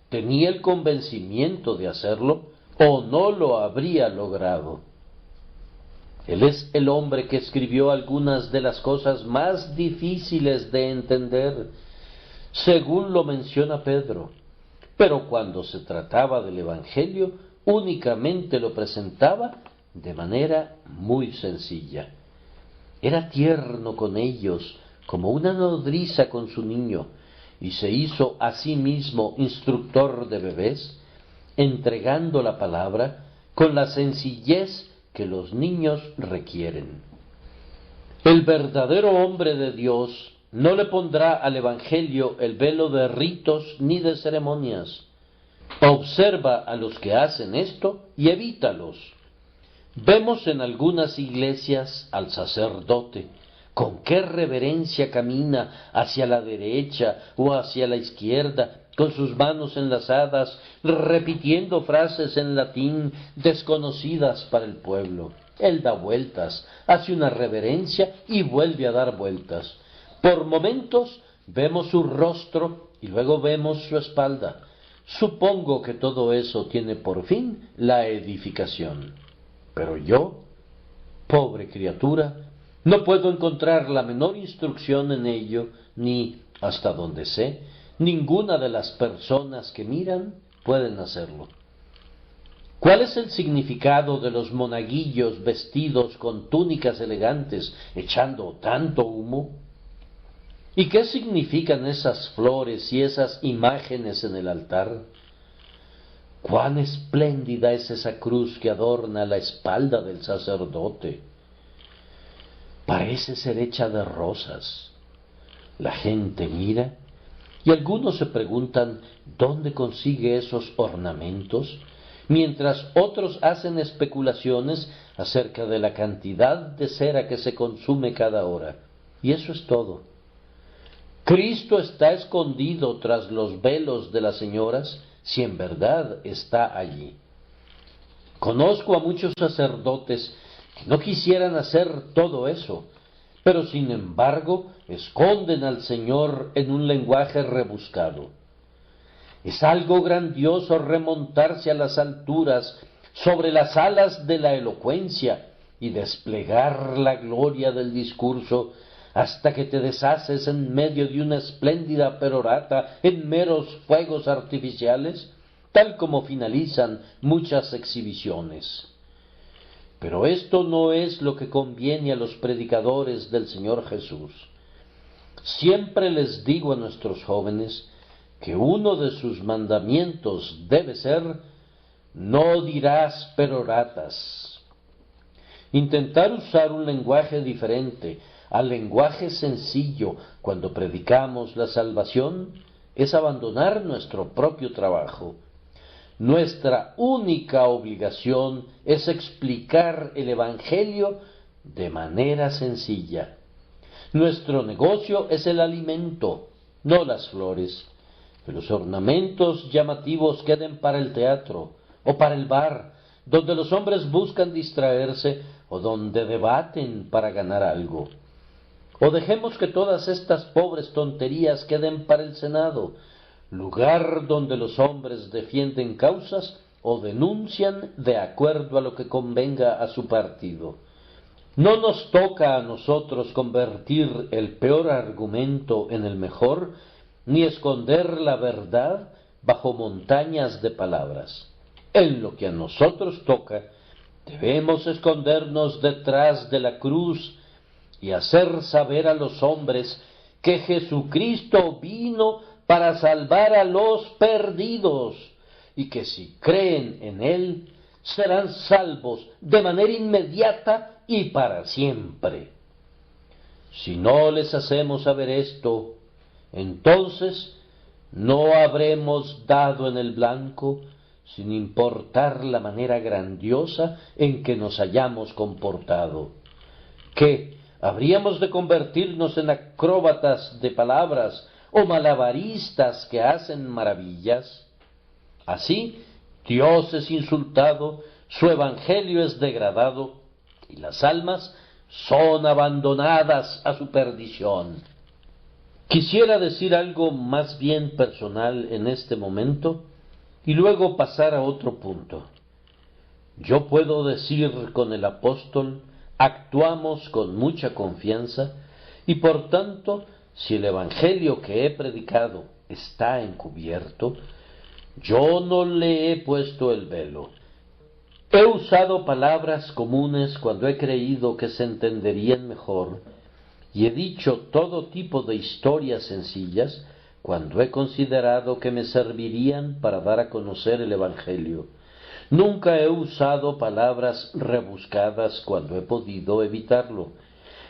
tenía el convencimiento de hacerlo, o no lo habría logrado. Él es el hombre que escribió algunas de las cosas más difíciles de entender, según lo menciona Pedro, pero cuando se trataba del Evangelio, únicamente lo presentaba de manera muy sencilla. Era tierno con ellos, como una nodriza con su niño, y se hizo a sí mismo instructor de bebés, entregando la palabra con la sencillez que los niños requieren. El verdadero hombre de Dios no le pondrá al Evangelio el velo de ritos ni de ceremonias. Observa a los que hacen esto y evítalos. Vemos en algunas iglesias al sacerdote, con qué reverencia camina hacia la derecha o hacia la izquierda, con sus manos enlazadas, repitiendo frases en latín desconocidas para el pueblo. Él da vueltas, hace una reverencia y vuelve a dar vueltas. Por momentos vemos su rostro y luego vemos su espalda. Supongo que todo eso tiene por fin la edificación. Pero yo, pobre criatura, no puedo encontrar la menor instrucción en ello, ni, hasta donde sé, ninguna de las personas que miran pueden hacerlo. ¿Cuál es el significado de los monaguillos vestidos con túnicas elegantes, echando tanto humo? ¿Y qué significan esas flores y esas imágenes en el altar? ¡Cuán espléndida es esa cruz que adorna la espalda del sacerdote! Parece ser hecha de rosas. La gente mira y algunos se preguntan dónde consigue esos ornamentos, mientras otros hacen especulaciones acerca de la cantidad de cera que se consume cada hora. Y eso es todo. Cristo está escondido tras los velos de las señoras, si en verdad está allí. Conozco a muchos sacerdotes que no quisieran hacer todo eso, pero sin embargo esconden al Señor en un lenguaje rebuscado. Es algo grandioso remontarse a las alturas sobre las alas de la elocuencia y desplegar la gloria del discurso hasta que te deshaces en medio de una espléndida perorata en meros fuegos artificiales, tal como finalizan muchas exhibiciones. Pero esto no es lo que conviene a los predicadores del Señor Jesús. Siempre les digo a nuestros jóvenes que uno de sus mandamientos debe ser: no dirás peroratas. Intentar usar un lenguaje diferente al lenguaje sencillo cuando predicamos la salvación es abandonar nuestro propio trabajo. Nuestra única obligación es explicar el Evangelio de manera sencilla. Nuestro negocio es el alimento, no las flores. Que los ornamentos llamativos queden para el teatro o para el bar, donde los hombres buscan distraerse o donde debaten para ganar algo. O dejemos que todas estas pobres tonterías queden para el Senado, lugar donde los hombres defienden causas o denuncian de acuerdo a lo que convenga a su partido. No nos toca a nosotros convertir el peor argumento en el mejor, ni esconder la verdad bajo montañas de palabras. En lo que a nosotros toca, debemos escondernos detrás de la cruz y hacer saber a los hombres que Jesucristo vino para salvar a los perdidos, y que si creen en Él, serán salvos de manera inmediata y para siempre. Si no les hacemos saber esto, entonces no habremos dado en el blanco, sin importar la manera grandiosa en que nos hayamos comportado. ¿Qué? ¿Habríamos de convertirnos en acróbatas de palabras o malabaristas que hacen maravillas? Así, Dios es insultado, su evangelio es degradado y las almas son abandonadas a su perdición. Quisiera decir algo más bien personal en este momento y luego pasar a otro punto. Yo puedo decir con el apóstol: actuamos con mucha confianza y por tanto, si el evangelio que he predicado está encubierto, yo no le he puesto el velo. He usado palabras comunes cuando he creído que se entenderían mejor, y he dicho todo tipo de historias sencillas cuando he considerado que me servirían para dar a conocer el evangelio. Nunca he usado palabras rebuscadas cuando he podido evitarlo.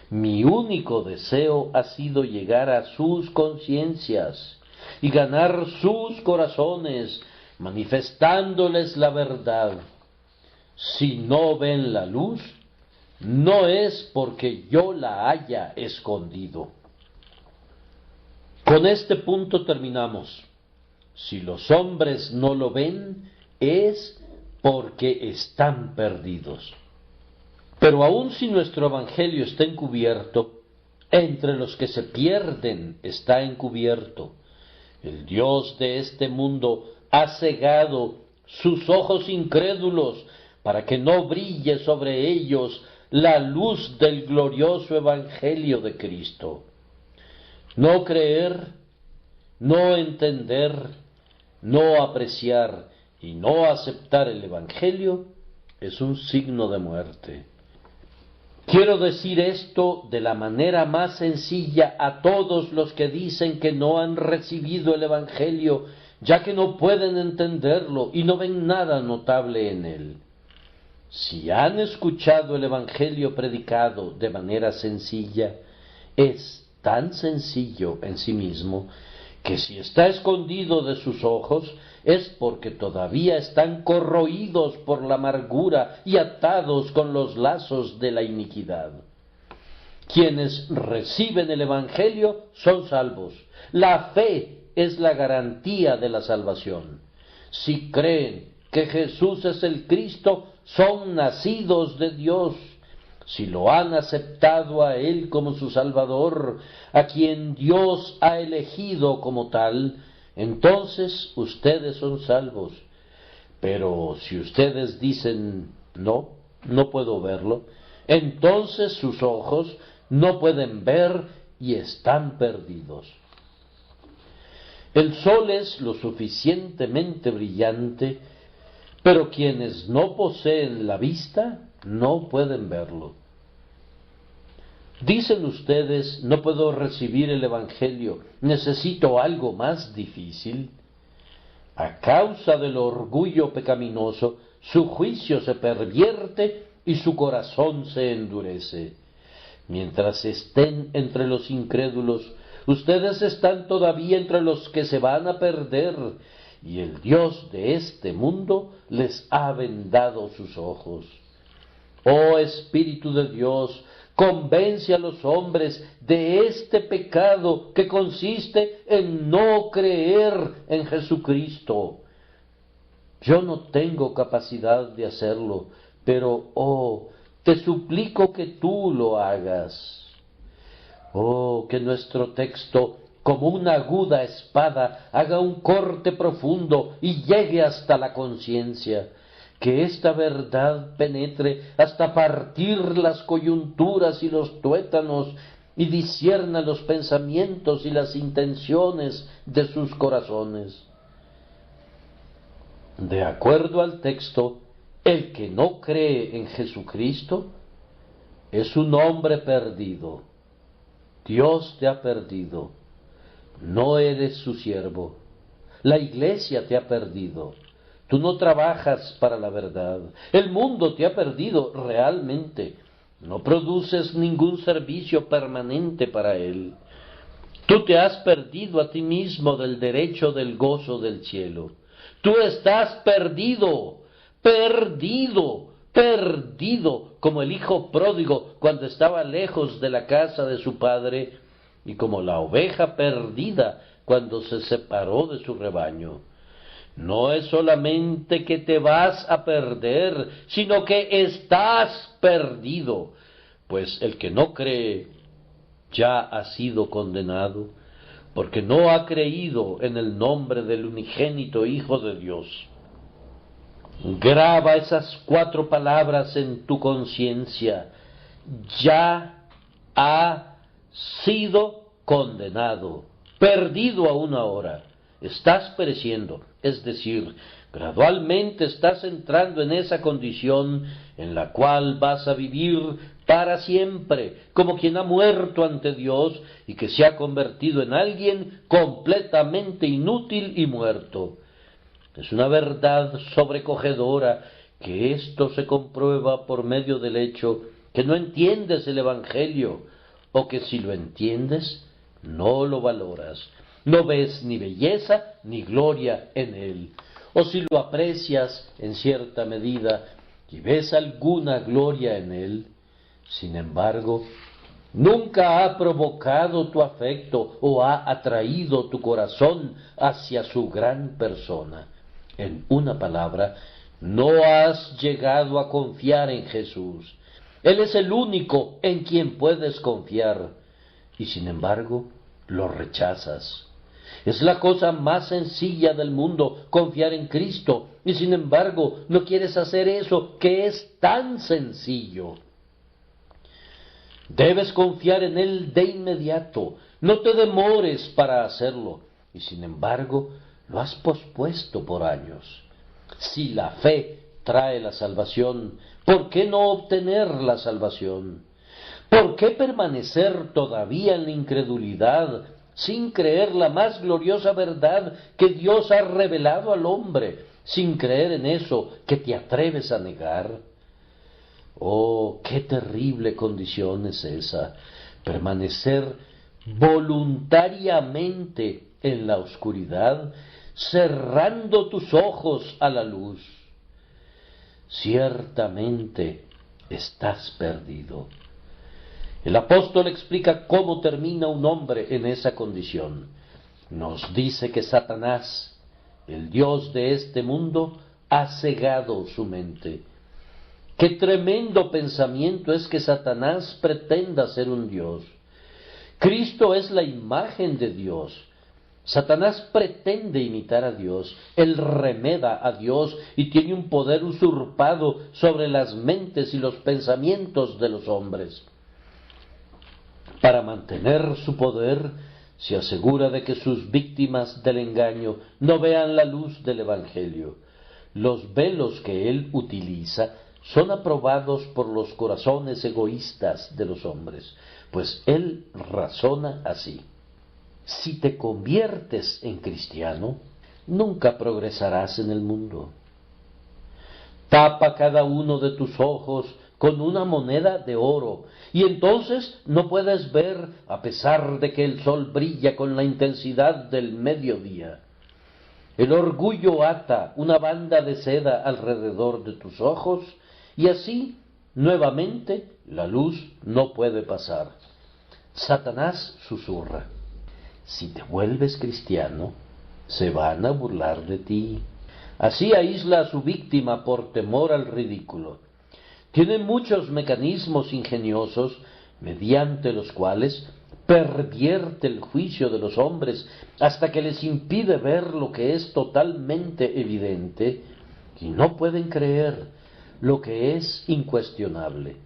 Mi único deseo ha sido llegar a sus conciencias y ganar sus corazones, manifestándoles la verdad. Si no ven la luz, no es porque yo la haya escondido. Con este punto terminamos. Si los hombres no lo ven, es porque están perdidos. Pero aun si nuestro evangelio está encubierto, entre los que se pierden está encubierto. El Dios de este mundo ha cegado sus ojos incrédulos para que no brille sobre ellos la luz del glorioso evangelio de Cristo. No creer, no entender, no apreciar y no aceptar el evangelio es un signo de muerte. Quiero decir esto de la manera más sencilla a todos los que dicen que no han recibido el Evangelio, ya que no pueden entenderlo y no ven nada notable en él. Si han escuchado el Evangelio predicado de manera sencilla, es tan sencillo en sí mismo, que si está escondido de sus ojos, es porque todavía están corroídos por la amargura y atados con los lazos de la iniquidad. Quienes reciben el Evangelio son salvos. La fe es la garantía de la salvación. Si creen que Jesús es el Cristo, son nacidos de Dios. Si lo han aceptado a Él como su Salvador, a quien Dios ha elegido como tal, entonces ustedes son salvos. Pero si ustedes dicen, no, no puedo verlo, entonces sus ojos no pueden ver y están perdidos. El sol es lo suficientemente brillante, pero quienes no poseen la vista no pueden verlo. Dicen ustedes, no puedo recibir el Evangelio, necesito algo más difícil. A causa del orgullo pecaminoso, su juicio se pervierte y su corazón se endurece. Mientras estén entre los incrédulos, ustedes están todavía entre los que se van a perder, y el Dios de este mundo les ha vendado sus ojos. Oh Espíritu de Dios, convence a los hombres de este pecado que consiste en no creer en Jesucristo. Yo no tengo capacidad de hacerlo, pero, te suplico que tú lo hagas. Que nuestro texto, como una aguda espada, haga un corte profundo y llegue hasta la conciencia. Que esta verdad penetre hasta partir las coyunturas y los tuétanos y discierna los pensamientos y las intenciones de sus corazones. De acuerdo al texto, el que no cree en Jesucristo es un hombre perdido. Dios te ha perdido. No eres su siervo. La iglesia te ha perdido. Tú no trabajas para la verdad. El mundo te ha perdido realmente. No produces ningún servicio permanente para él. Tú te has perdido a ti mismo del derecho del gozo del cielo. Tú estás perdido, perdido, como el hijo pródigo cuando estaba lejos de la casa de su padre, y como la oveja perdida cuando se separó de su rebaño. No es solamente que te vas a perder, sino que estás perdido, pues el que no cree ya ha sido condenado, porque no ha creído en el nombre del unigénito Hijo de Dios. Graba esas 4 palabras en tu conciencia: ya ha sido condenado, perdido aún ahora. Estás pereciendo, es decir, gradualmente estás entrando en esa condición en la cual vas a vivir para siempre, como quien ha muerto ante Dios y que se ha convertido en alguien completamente inútil y muerto. Es una verdad sobrecogedora que esto se comprueba por medio del hecho que no entiendes el Evangelio, o que si lo entiendes, no lo valoras. No ves ni belleza ni gloria en él. O si lo aprecias en cierta medida y ves alguna gloria en él, sin embargo, nunca ha provocado tu afecto o ha atraído tu corazón hacia su gran persona. En una palabra, no has llegado a confiar en Jesús. Él es el único en quien puedes confiar, y sin embargo, lo rechazas. Es la cosa más sencilla del mundo, confiar en Cristo, y sin embargo no quieres hacer eso que es tan sencillo. Debes confiar en Él de inmediato, no te demores para hacerlo, y sin embargo lo has pospuesto por años. Si la fe trae la salvación, ¿por qué no obtener la salvación? ¿Por qué permanecer todavía en la incredulidad, sin creer la más gloriosa verdad que Dios ha revelado al hombre, sin creer en eso que te atreves a negar? Oh, qué terrible condición es esa, permanecer voluntariamente en la oscuridad, cerrando tus ojos a la luz. Ciertamente estás perdido. El apóstol explica cómo termina un hombre en esa condición. Nos dice que Satanás, el Dios de este mundo, ha cegado su mente. Qué tremendo pensamiento es que Satanás pretenda ser un Dios. Cristo es la imagen de Dios. Satanás pretende imitar a Dios, él remeda a Dios y tiene un poder usurpado sobre las mentes y los pensamientos de los hombres. Para mantener su poder, se asegura de que sus víctimas del engaño no vean la luz del Evangelio. Los velos que él utiliza son aprobados por los corazones egoístas de los hombres, pues él razona así. Si te conviertes en cristiano, nunca progresarás en el mundo. Tapa cada uno de tus ojos con una moneda de oro, y entonces no puedes ver a pesar de que el sol brilla con la intensidad del mediodía. El orgullo ata una banda de seda alrededor de tus ojos, y así, nuevamente, la luz no puede pasar. Satanás susurra: si te vuelves cristiano, se van a burlar de ti. Así aísla a su víctima por temor al ridículo. Tiene muchos mecanismos ingeniosos mediante los cuales pervierte el juicio de los hombres hasta que les impide ver lo que es totalmente evidente y no pueden creer lo que es incuestionable.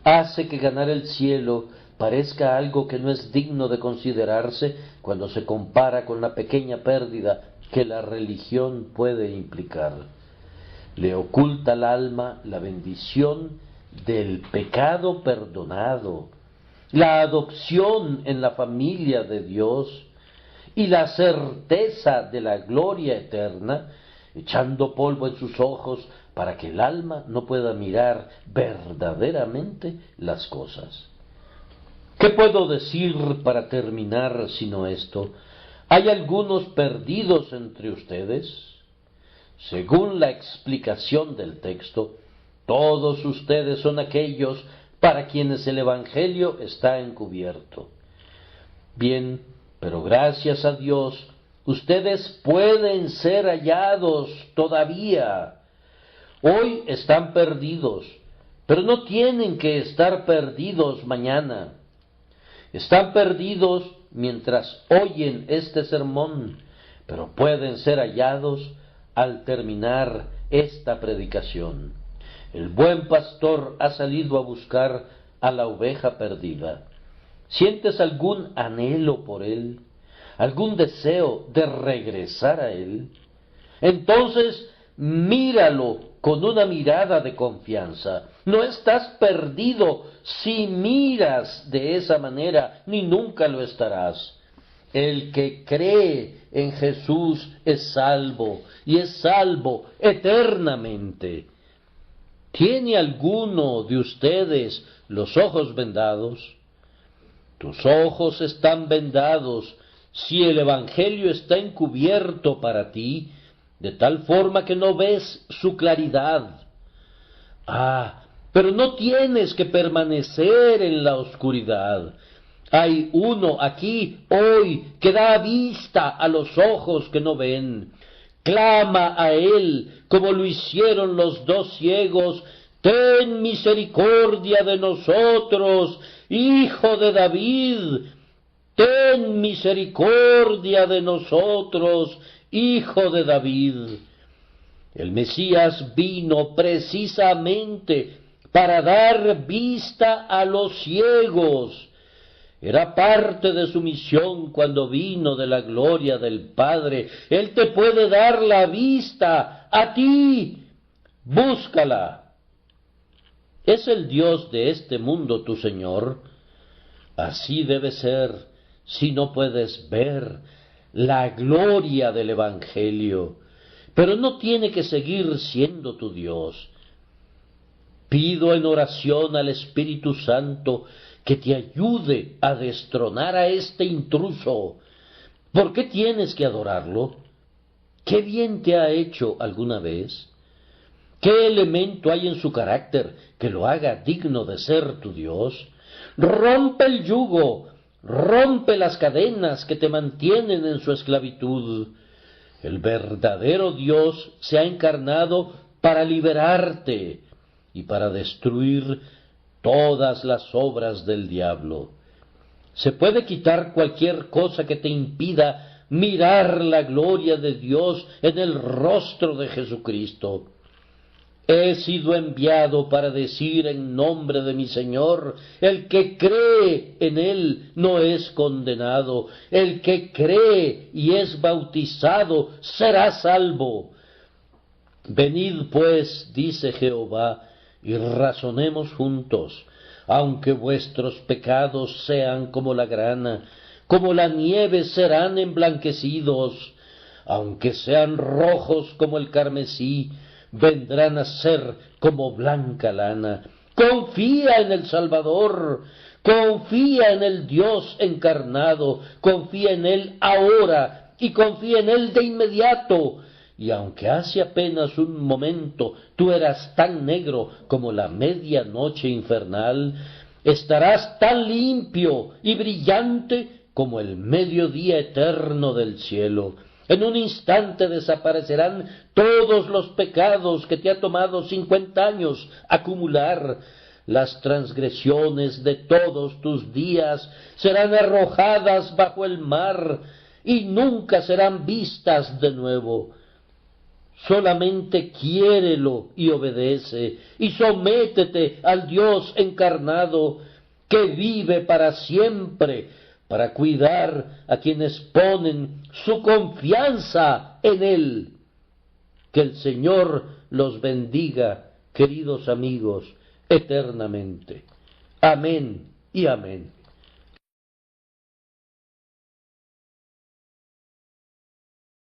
Hace que ganar el cielo parezca algo que no es digno de considerarse cuando se compara con la pequeña pérdida que la religión puede implicar. Le oculta al alma la bendición del pecado perdonado, la adopción en la familia de Dios y la certeza de la gloria eterna, echando polvo en sus ojos para que el alma no pueda mirar verdaderamente las cosas. ¿Qué puedo decir para terminar sino esto? ¿Hay algunos perdidos entre ustedes? Según la explicación del texto, todos ustedes son aquellos para quienes el Evangelio está encubierto. Bien, pero gracias a Dios, ustedes pueden ser hallados todavía. Hoy están perdidos, pero no tienen que estar perdidos mañana. Están perdidos mientras oyen este sermón, pero pueden ser hallados al terminar esta predicación. El buen pastor ha salido a buscar a la oveja perdida. ¿Sientes algún anhelo por él? ¿Algún deseo de regresar a él? Entonces, míralo con una mirada de confianza. No estás perdido si miras de esa manera, ni nunca lo estarás. El que cree en Jesús es salvo, y es salvo eternamente. ¿Tiene alguno de ustedes los ojos vendados? Tus ojos están vendados si el Evangelio está encubierto para ti, de tal forma que no ves su claridad. Pero no tienes que permanecer en la oscuridad. Hay uno aquí hoy que da vista a los ojos que no ven. Clama a él como lo hicieron los dos ciegos: ten misericordia de nosotros, Hijo de David. Ten misericordia de nosotros, Hijo de David. El Mesías vino precisamente para dar vista a los ciegos. Era parte de su misión cuando vino de la gloria del Padre. Él te puede dar la vista a ti. Búscala. ¿Es el Dios de este mundo tu Señor? Así debe ser si no puedes ver la gloria del Evangelio, pero no tiene que seguir siendo tu Dios. Pido en oración al Espíritu Santo que te ayude a destronar a este intruso. ¿Por qué tienes que adorarlo? ¿Qué bien te ha hecho alguna vez? ¿Qué elemento hay en su carácter que lo haga digno de ser tu Dios? Rompe el yugo, rompe las cadenas que te mantienen en su esclavitud. El verdadero Dios se ha encarnado para liberarte y para destruir todas las obras del diablo. Se puede quitar cualquier cosa que te impida mirar la gloria de Dios en el rostro de Jesucristo. He sido enviado para decir en nombre de mi Señor, el que cree en Él no es condenado, el que cree y es bautizado será salvo. Venid pues, dice Jehová, y razonemos juntos. Aunque vuestros pecados sean como la grana, como la nieve serán emblanquecidos, aunque sean rojos como el carmesí, vendrán a ser como blanca lana. Confía en el Salvador, confía en el Dios encarnado, confía en Él ahora y confía en Él de inmediato. Y aunque hace apenas un momento tú eras tan negro como la medianoche infernal, estarás tan limpio y brillante como el mediodía eterno del cielo. En un instante desaparecerán todos los pecados que te ha tomado 50 años acumular. Las transgresiones de todos tus días serán arrojadas bajo el mar y nunca serán vistas de nuevo. Solamente quiérelo y obedece, y sométete al Dios encarnado, que vive para siempre, para cuidar a quienes ponen su confianza en Él. Que el Señor los bendiga, queridos amigos, eternamente. Amén y amén.